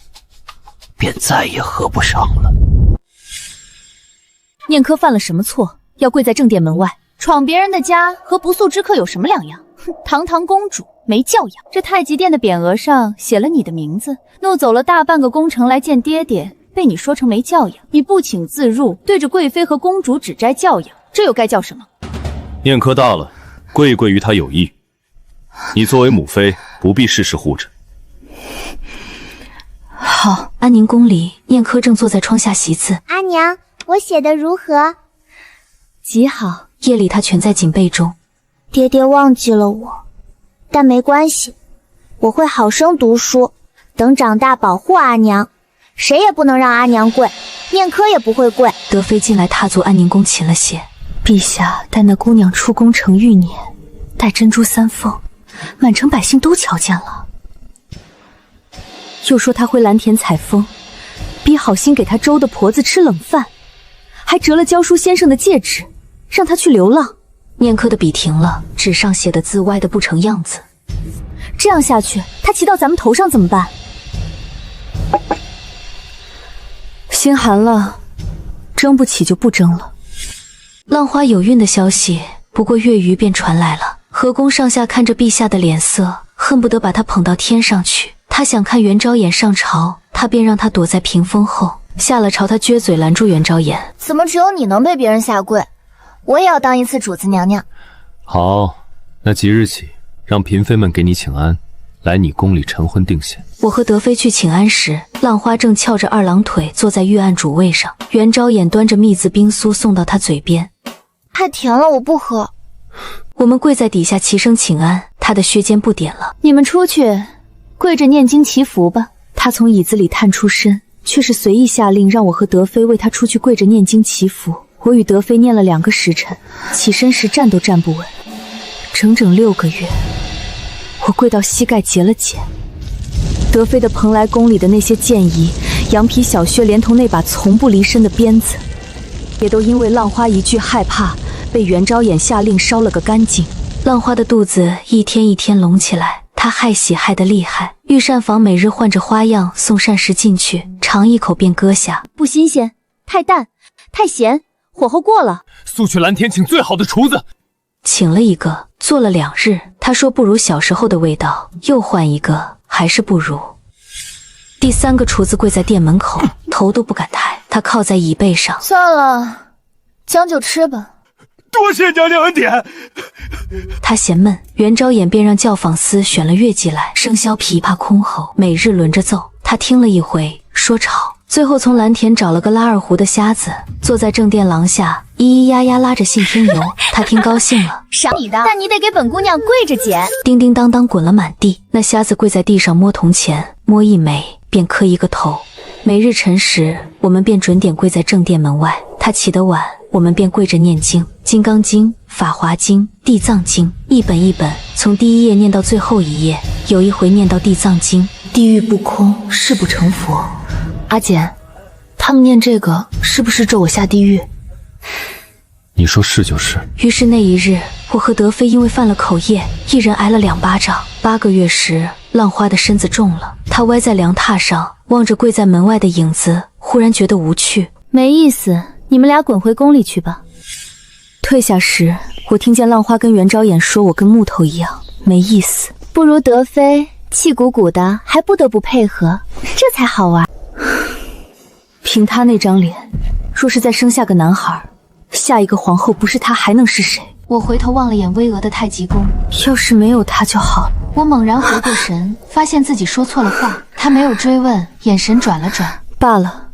便再也合不上了。念科犯了什么错，要跪在正殿门外？闯别人的家和不速之客有什么两样？哼，堂堂公主没教养。这太极殿的匾额上写了你的名字，怒走了大半个宫城来见爹爹，被你说成没教养。你不请自入，对着贵妃和公主指摘教养，这又该叫什么？念科大了，贵贵于他有益。你作为母妃，不必事事护着。好，安宁宫里，念科正坐在窗下习字。阿娘，我写的如何？极好。夜里他蜷在锦被中，爹爹忘记了我，但没关系，我会好生读书，等长大保护阿娘，谁也不能让阿娘跪，念科也不会跪。德妃进来踏足安宁宫勤了些。陛下带那姑娘出宫成玉辇，戴珍珠三凤，满城百姓都瞧见了。又说她回蓝田采风，逼好心给她周的婆子吃冷饭，还折了教书先生的戒指，让她去流浪。念科的笔停了，纸上写的字歪得不成样子。这样下去，她骑到咱们头上怎么办？心寒了，争不起就不争了。浪花有孕的消息不过月余便传来了，河宫上下看着陛下的脸色，恨不得把他捧到天上去。他想看元昭衍上朝，他便让他躲在屏风后，下了朝他撅嘴拦住元昭衍。怎么只有你能被别人下跪？我也要当一次主子娘娘。好，那即日起让嫔妃们给你请安，来你宫里晨昏定线。我和德妃去请安时，浪花正翘着二郎腿坐在御案主位上，元昭衍端着蜜渍冰酥送到他嘴边。太甜了，我不喝。我们跪在底下齐声请安，他的靴尖不点了。你们出去跪着念经祈福吧。他从椅子里探出身，却是随意下令让我和德妃为他出去跪着念经祈福。我与德妃念了2个时辰，起身时站都站不稳，整整6个月，我跪到膝盖结了茧。德妃的蓬莱宫里的那些剑衣、羊皮小靴，连同那把从不离身的鞭子，也都因为浪花一句害怕，被元昭衍下令烧了个干净。浪花的肚子一天一天隆起来，她害喜害得厉害。御膳房每日换着花样送膳食进去，尝一口便搁下。不新鲜，太淡，太咸，火候过了。速去蓝田请最好的厨子。请了一个，做了2日，他说不如小时候的味道，又换一个，还是不如。第3个厨子跪在店门口，头都不敢抬，他靠在椅背上。算了，将就吃吧。多谢娘娘恩典。他嫌闷，元昭衍便让教坊司选了乐伎来，笙箫琵琶箜篌，每日轮着奏。他听了一回，说吵。最后从蓝田找了个拉二胡的瞎子，坐在正殿廊下，咿咿呀呀拉着信天游。他听高兴了，赏你的，但你得给本姑娘跪着捡。叮叮当当滚了满地。那瞎子跪在地上摸铜钱，摸一枚便磕一个头。每日辰时，我们便准点跪在正殿门外。他起得晚，我们便跪着念经，《金刚经》、《法华经》、《地藏经》，一本一本，从第1页念到最后1页。有一回念到《地藏经》，地狱不空，誓不成佛。阿简，他们念这个是不是咒我下地狱？你说是就是。于是那一日，我和德妃因为犯了口业，一人挨了2巴掌。8个月时，浪花的身子重了，她歪在凉榻上，望着跪在门外的影子，忽然觉得无趣。没意思，你们俩滚回宫里去吧。退下时，我听见浪花跟元昭衍说我跟木头一样，没意思。不如德妃气鼓鼓的，还不得不配合，这才好玩。凭他那张脸，若是再生下个男孩，下一个皇后不是他还能是谁？我回头望了眼巍峨的太极宫，要是没有他就好了。我猛然回过神，发现自己说错了话。他没有追问，眼神转了转。罢了，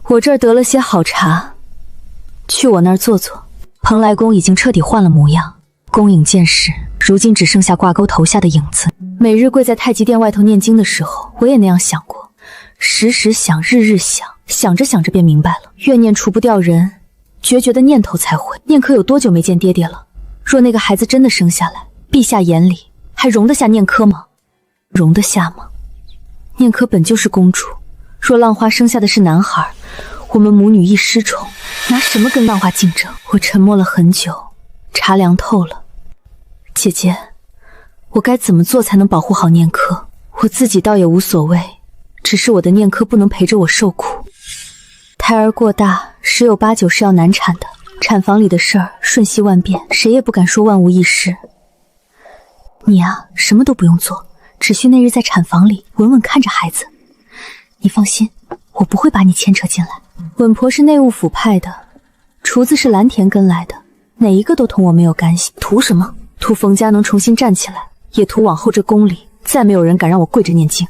我这儿得了些好茶，去我那儿坐坐。蓬莱宫已经彻底换了模样，宫影渐逝，如今只剩下挂钩头下的影子。每日跪在太极殿外头念经的时候，我也那样想过，时时想，日日想，想着想着便明白了，怨念除不掉人，决绝的念头才会。念科有多久没见爹爹了？若那个孩子真的生下来，陛下眼里还容得下念科吗？容得下吗？念科本就是公主，若浪花生下的是男孩，我们母女一失宠，拿什么跟浪花竞争？我沉默了很久，茶凉透了。姐姐，我该怎么做才能保护好念科？我自己倒也无所谓，只是我的念科不能陪着我受苦。胎儿过大，十有八九是要难产的。产房里的事儿瞬息万变，谁也不敢说万无一失。你啊，什么都不用做，只需那日在产房里稳稳看着孩子。你放心，我不会把你牵扯进来。稳婆是内务府派的，厨子是蓝田跟来的，哪一个都同我没有干系。图什么？图冯家能重新站起来，也图往后这宫里再没有人敢让我跪着念经。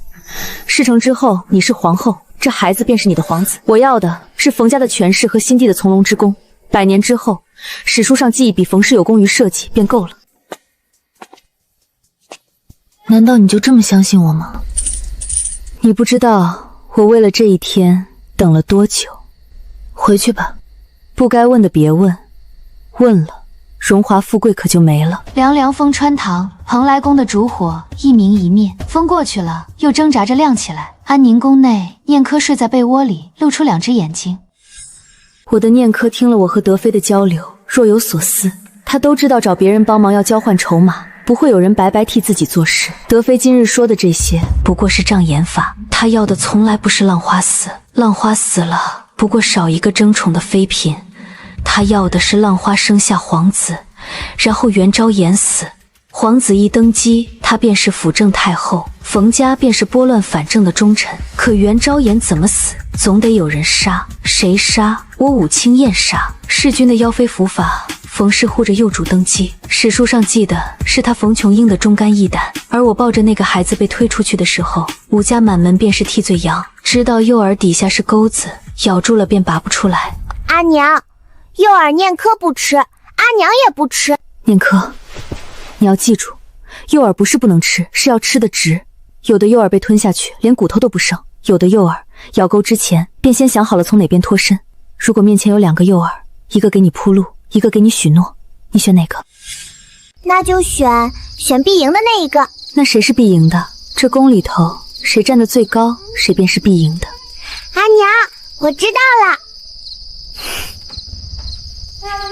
事成之后，你是皇后，这孩子便是你的皇子。我要的是冯家的权势和新帝的从龙之功。100年之后，史书上记忆比冯氏有功于社稷便够了。难道你就这么相信我吗？你不知道我为了这一天等了多久。回去吧，不该问的别问，问了，荣华富贵可就没了。凉凉风穿堂，蓬莱宫的烛火一明一灭，风过去了，又挣扎着亮起来。安宁宫内，念珂睡在被窝里，露出2只眼睛。我的念珂听了我和德妃的交流，若有所思。他都知道找别人帮忙要交换筹码，不会有人白白替自己做事。德妃今日说的这些，不过是障眼法。他要的从来不是浪花死，浪花死了，不过少一个争宠的妃嫔。他要的是浪花生下皇子，然后元昭衍死。皇子一登基，他便是辅政太后，冯家便是拨乱反正的忠臣。可元昭衍怎么死，总得有人杀。谁杀？我武清燕杀。弑君的妖妃伏法，冯氏护着幼主登基，史书上记的是他冯琼英的忠肝义胆。而我抱着那个孩子被推出去的时候，武家满门便是替罪羊，知道诱饵底下是钩子，咬住了便拔不出来。阿娘，诱饵念珂不吃，阿娘也不吃。念珂，你要记住，诱饵不是不能吃，是要吃的直。有的诱饵被吞下去，连骨头都不剩；有的诱饵咬钩之前，便先想好了从哪边脱身。如果面前有2个诱饵，一个给你铺路，一个给你许诺，你选哪个？那就选必赢的那一个。那谁是必赢的？这宫里头谁站得最高，谁便是必赢的。阿娘，我知道了。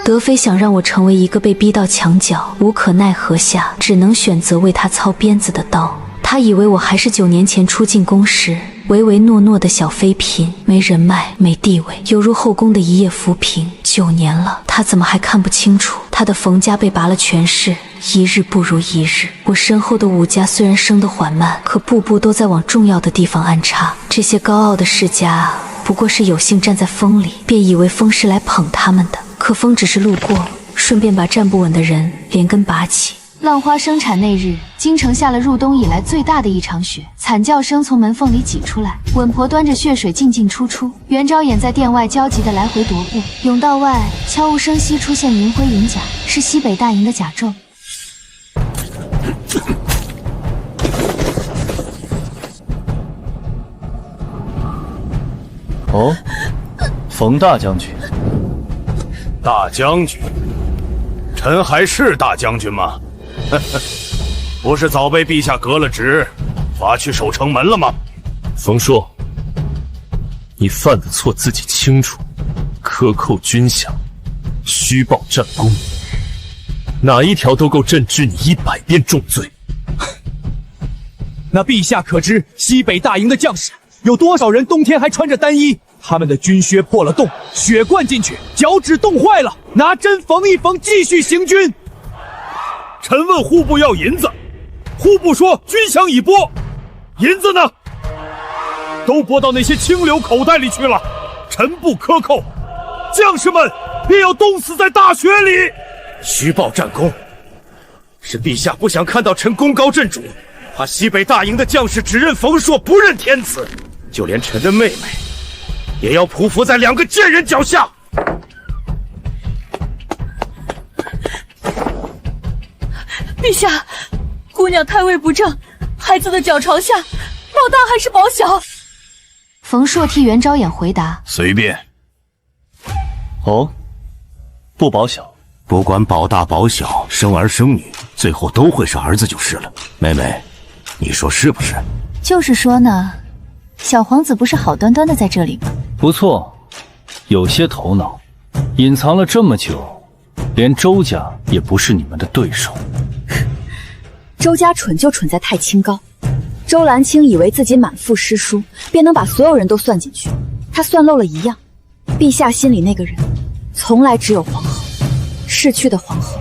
德妃想让我成为一个被逼到墙角、无可奈何下，只能选择为她操鞭子的刀。她以为我还是9年前初进宫时唯唯诺诺的小妃嫔，没人脉，没地位，犹如后宫的一叶浮萍。9年了，她怎么还看不清楚？她的冯家被拔了权势，一日不如一日。我身后的武家虽然升得缓慢，可步步都在往重要的地方安插。这些高傲的世家不过是有幸站在风里，便以为风是来捧他们的。可风只是路过，顺便把站不稳的人连根拔起。浪花生产那日，京城下了入冬以来最大的一场雪，惨叫声从门缝里挤出来，稳婆端着血水进进出出。元昭衍在殿外焦急地来回踱步，甬道外悄无声息出现银辉银甲，是西北大营的甲胄。哦，冯大将军。大将军，臣还是大将军吗？不是早被陛下革了职，罚去守城门了吗？冯硕，你犯的错自己清楚，克扣军饷，虚报战功，哪一条都够朕治你100遍重罪。那陛下可知西北大营的将士有多少人冬天还穿着单衣？他们的军靴破了洞，血灌进去，脚趾冻坏了，拿针缝一缝，继续行军。臣问户部要银子，户部说军饷已拨，银子呢？都拨到那些清流口袋里去了。臣不克扣，将士们便要冻死在大雪里。虚报战功，是陛下不想看到臣功高震主，怕西北大营的将士只认冯硕，不认天子，就连臣的妹妹也要匍匐在2个贱人脚下。陛下，姑娘胎位不正，孩子的脚朝下，保大还是保小？冯硕替元昭衍回答：随便。哦，不保小，不管保大保小，生儿生女，最后都会是儿子就是了。妹妹，你说是不是？就是说呢，小皇子不是好端端的在这里吗？不错，有些头脑，隐藏了这么久，连周家也不是你们的对手。周家蠢就蠢在太清高，周兰青以为自己满腹诗书，便能把所有人都算进去，他算漏了一样，陛下心里那个人，从来只有皇后，逝去的皇后，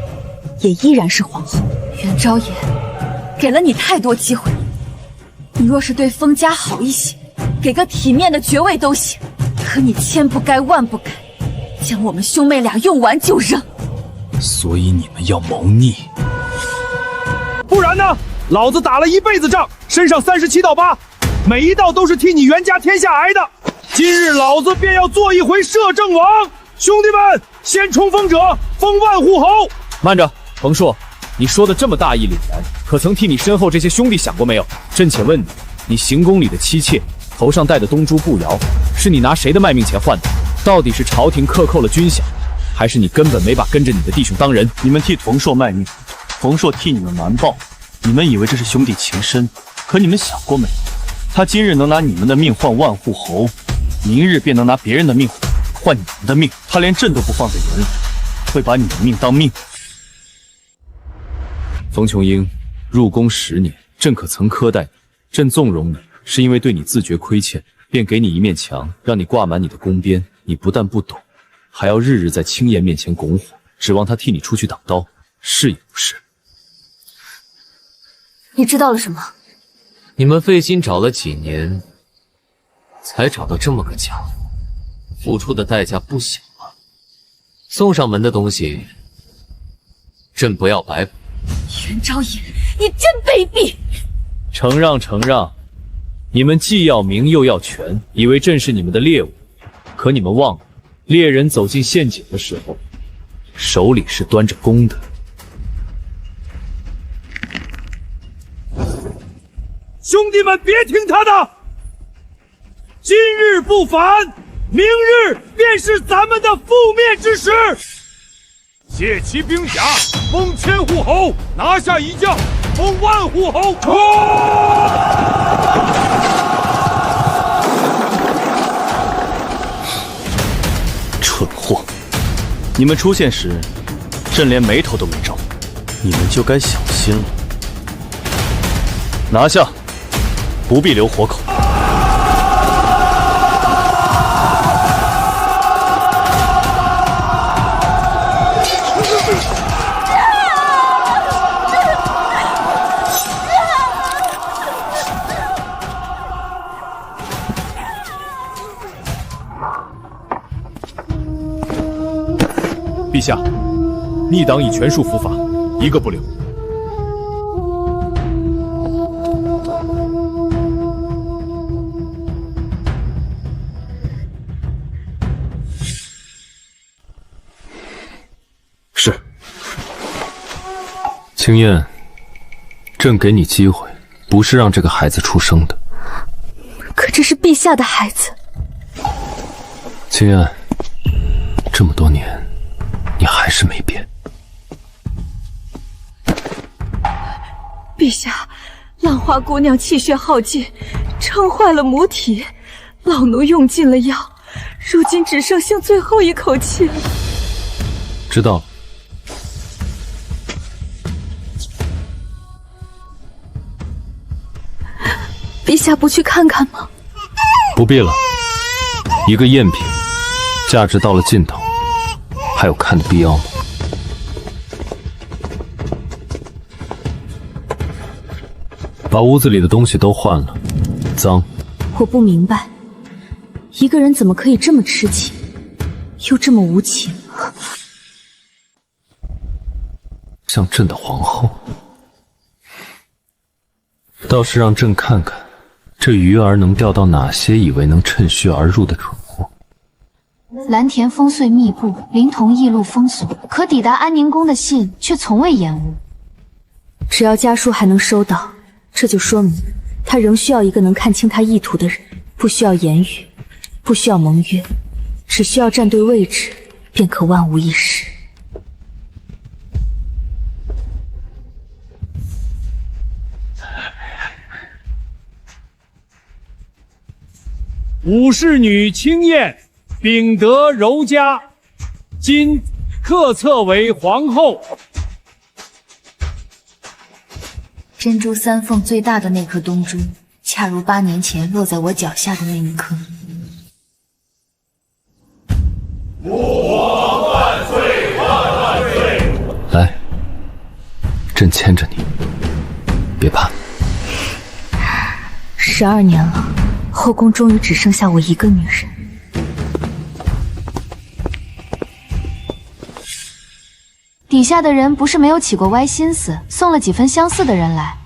也依然是皇后。元昭衍，给了你太多机会，你若是对封家好一些，给个体面的爵位都行，可你千不该万不该，将我们兄妹俩用完就扔。所以你们要谋逆？不然呢？老子打了一辈子仗，身上37道疤，每一道都是替你袁家天下挨的。今日老子便要做一回摄政王！兄弟们，先冲锋者封万户侯。慢着，冯硕，你说的这么大义凛然，可曾替你身后这些兄弟想过没有？朕且问你，你行宫里的妻妾，头上戴的东珠步摇，是你拿谁的卖命钱换的？到底是朝廷克扣了军饷，还是你根本没把跟着你的弟兄当人？你们替冯硕卖命，冯硕替你们瞒报，你们以为这是兄弟情深，可你们想过没有？他今日能拿你们的命换万户侯，明日便能拿别人的命换你们的命。他连朕都不放在眼里，会把你的命当命。冯琼英，入宫10年，朕可曾苛待你？朕纵容你，是因为对你自觉亏欠，便给你一面墙，让你挂满你的宫鞭。你不但不懂，还要日日在青燕面前拱火，指望他替你出去挡刀，是也不是？你知道了什么？你们费心找了几年，才找到这么个家伙，付出的代价不小啊！送上门的东西，朕不要白补。袁昭隐，你真卑鄙！承让承让，你们既要名又要权，以为朕是你们的猎物，可你们忘了，猎人走进陷阱的时候，手里是端着弓的。兄弟们，别听他的！今日不反，明日便是咱们的覆灭之时。借其兵甲，封千户侯，拿下一将，封万户侯。蠢货！你们出现时，朕连眉头都没皱，你们就该小心了。拿下，不必留活口。陛下，逆党已全数伏法，一个不留。是。青燕，朕给你机会，不是让这个孩子出生的。可这是陛下的孩子。青燕，这么多年，你还是没变。陛下，浪花姑娘气血耗尽，撑坏了母体，老奴用尽了药，如今只剩下最后一口气了。知道了。陛下不去看看吗？不必了，一个赝品，价值到了尽头，还有看的必要吗？把屋子里的东西都换了，脏。我不明白，一个人怎么可以这么痴情，又这么无情？像朕的皇后，倒是让朕看看，这鱼儿能钓到哪些以为能趁虚而入的蠢货。蓝田烽燧密布，灵童驿路封锁，可抵达安宁宫的信却从未延误。只要家书还能收到，这就说明他仍需要一个能看清他意图的人，不需要言语，不需要盟约，只需要站对位置，便可万无一失。武士女青燕，秉德柔家，今客册为皇后。珍珠三凤最大的那颗东珠，恰如8年前落在我脚下的那一颗。父皇万岁万万岁！来，朕牵着你，别怕。12年了，后宫终于只剩下我一个女人。底下的人不是没有起过歪心思，送了几分相似的人来。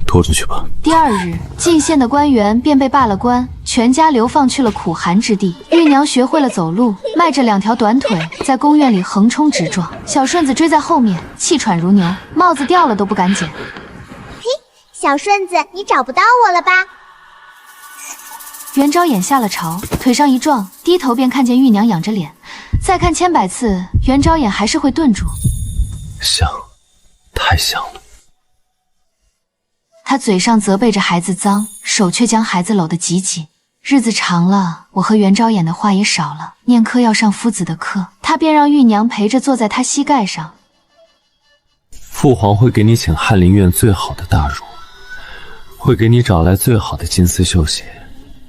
拖出去吧。第2日，进县的官员便被罢了官，全家流放去了苦寒之地。玉娘学会了走路，迈着2条短腿在公园里横冲直撞，小顺子追在后面，气喘如牛，帽子掉了都不敢捡。嘿，小顺子，你找不到我了吧？袁昭眼下了朝，腿上一撞，低头便看见玉娘仰着脸。再看千百次，袁昭眼还是会顿住。香，太香了。他嘴上责备着孩子脏，手却将孩子搂得紧紧。日子长了，我和袁昭眼的话也少了。念科要上夫子的课，他便让玉娘陪着坐在他膝盖上。父皇会给你请翰林院最好的大儒，会给你找来最好的金丝绣鞋。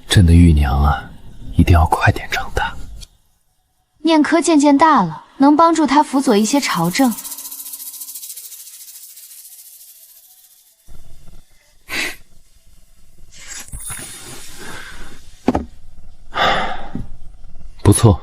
朕的玉娘啊，一定要快点长大。念科渐渐大了，能帮助他辅佐一些朝政。不错。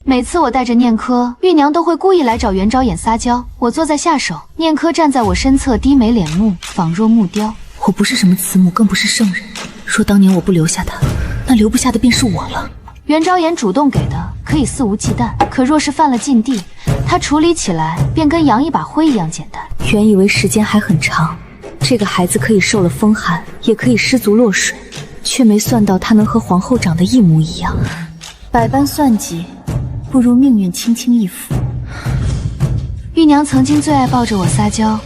每次我带着念科，玉娘都会故意来找袁昭眼撒娇。我坐在下手，念科站在我身侧，低眉敛目，仿若木雕。我不是什么慈母，更不是圣人。若当年我不留下他，那留不下的便是我了。袁昭眼主动给的，可以肆无忌惮；可若是犯了禁地，他处理起来便跟扬一把灰一样简单。原以为时间还很长，这个孩子可以受了风寒，也可以失足落水，却没算到他能和皇后长得一模一样。百般算计，不如命运轻轻一拂。玉娘曾经最爱抱着我撒娇，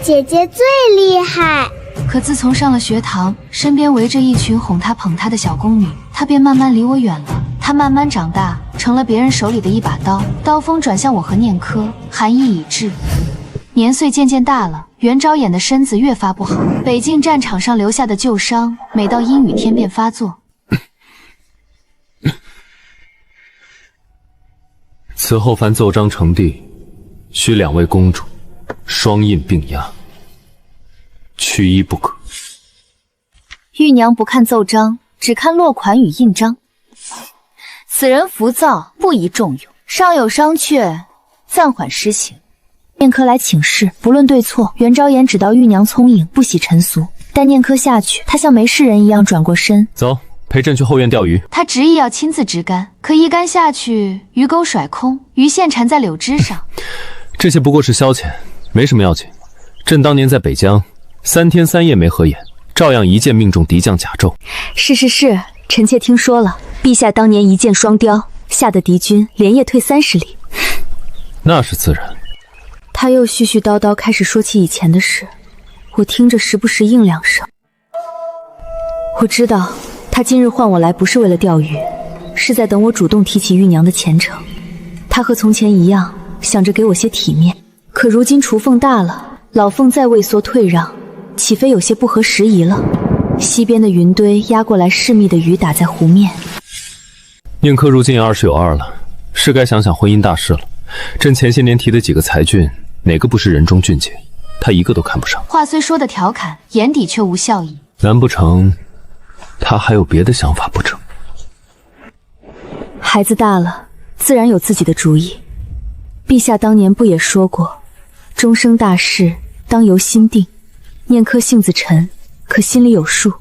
姐姐最厉害。可自从上了学堂，身边围着一群哄她捧她的小宫女，她便慢慢离我远了。她慢慢长大，成了别人手里的一把刀，刀锋转向我和念科，寒意已至。年岁渐渐大了，袁昭眼的身子越发不好，北境战场上留下的旧伤，每到阴雨天便发作。此后凡奏章呈递，需2位公主双印并押，去一不可。玉娘不看奏章，只看落款与印章。此人浮躁，不宜重用，尚有商榷，暂缓施行。念科来请示，不论对错，袁昭言只道玉娘聪颖，不喜陈俗。待念科下去，他像没事人一样转过身，走，陪朕去后院钓鱼。他执意要亲自执竿，可一竿下去，鱼钩甩空，鱼线缠在柳枝上。这些不过是消遣，没什么要紧。朕当年在北疆3天3夜没合眼，照样一箭命中敌将甲胄。是，臣妾听说了。陛下当年一箭双雕，吓得敌军连夜退30里。那是自然。他又絮絮叨叨开始说起以前的事，我听着时不时应2声。我知道他今日唤我来不是为了钓鱼，是在等我主动提起玉娘的前程。他和从前一样，想着给我些体面。可如今雏凤大了，老凤再畏缩退让，岂非有些不合时宜了？西边的云堆压过来，湿密的雨打在湖面。宁珂如今也20有2了，是该想想婚姻大事了。朕前些年提的几个才俊，哪个不是人中俊杰？他一个都看不上。话虽说的调侃，眼底却无笑意。难不成他还有别的想法不成？孩子大了，自然有自己的主意。陛下当年不也说过，终生大事当由心定。念珂性子沉，可心里有数。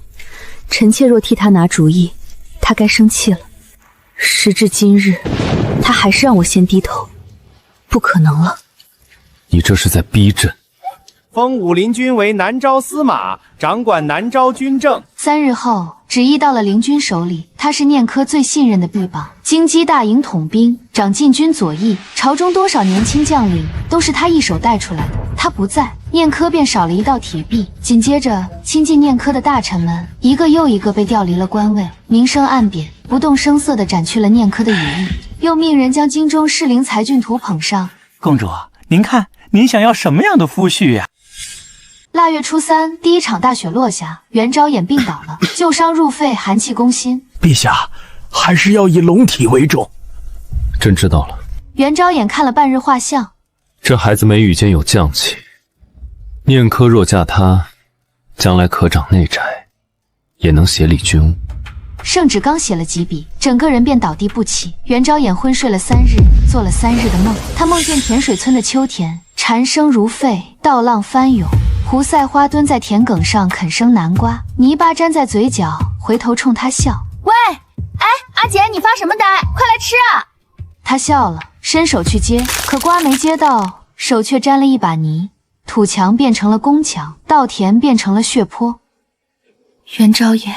臣妾若替他拿主意，他该生气了。时至今日，他还是让我先低头，不可能了。你这是在逼朕。封武林君为南诏司马，掌管南诏军政。3日后，旨意到了灵军手里，他是念珂最信任的臂膀，京畿大营统兵，掌禁军左翼。朝中多少年轻将领，都是他一手带出来的。他不在，念珂便少了一道铁壁。紧接着，亲近念珂的大臣们，一个又一个被调离了官位，明升暗贬，不动声色地斩去了念珂的羽翼，又命人将京中适龄才俊图捧上。公主，您看，您想要什么样的夫婿呀？腊月初3，第一场大雪落下，袁昭眼病倒了，旧伤入肺，寒气攻心。陛下，还是要以龙体为重。朕知道了。袁昭眼看了半日画像，这孩子眉宇间有犟气，念珂若嫁他，将来可掌内宅，也能协理军务。圣旨刚写了几笔，整个人便倒地不起。袁昭眼昏睡了3日，做了3日的梦。他梦见甜水村的秋田，蝉声如沸，稻浪翻涌，胡赛花蹲在田埂上啃生南瓜，泥巴粘在嘴角，回头冲他笑。喂，哎，阿姐，你发什么呆？快来吃啊！他笑了，伸手去接，可瓜没接到，手却沾了一把泥，土墙变成了宫墙，稻田变成了血泊。袁昭言，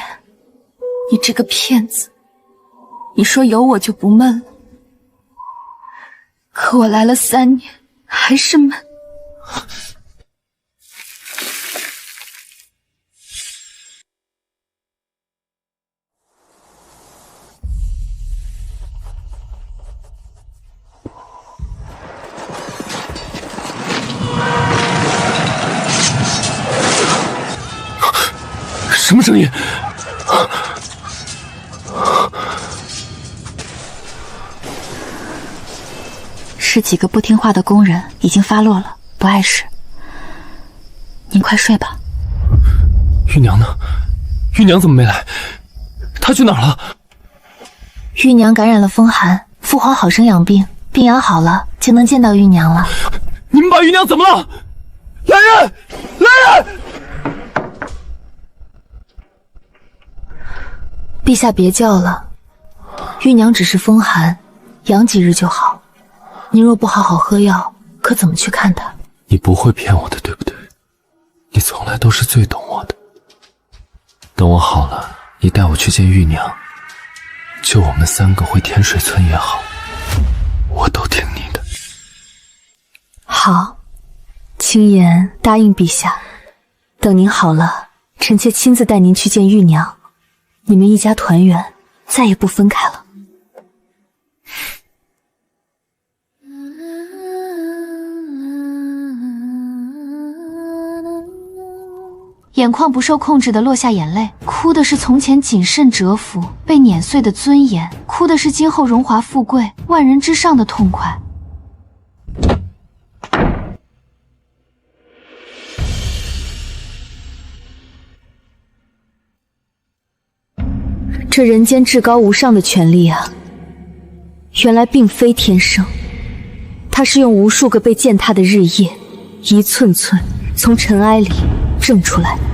你这个骗子！你说有我就不闷了，可我来了3年，还是闷。什么声音？是几个不听话的工人已经发落了，不碍事。你快睡吧。玉娘呢？玉娘怎么没来？她去哪儿了？玉娘感染了风寒，父皇好生养病，病养好了就能见到玉娘了。你们把玉娘怎么了？来人！来人！陛下别叫了，玉娘只是风寒，养几日就好。您若不好好喝药，可怎么去看她？你不会骗我的，对不对？你从来都是最懂我的。等我好了，你带我去见玉娘，就我们3个回天水村也好，我都听你的。好，青颜答应陛下，等您好了，臣妾亲自带您去见玉娘，你们一家团圆，再也不分开了。眼眶不受控制地落下眼泪，哭的是从前谨慎蛰伏被碾碎的尊严，哭的是今后荣华富贵万人之上的痛快。这人间至高无上的权力啊，原来并非天生，它是用无数个被践踏的日夜，一寸寸从尘埃里挣出来的。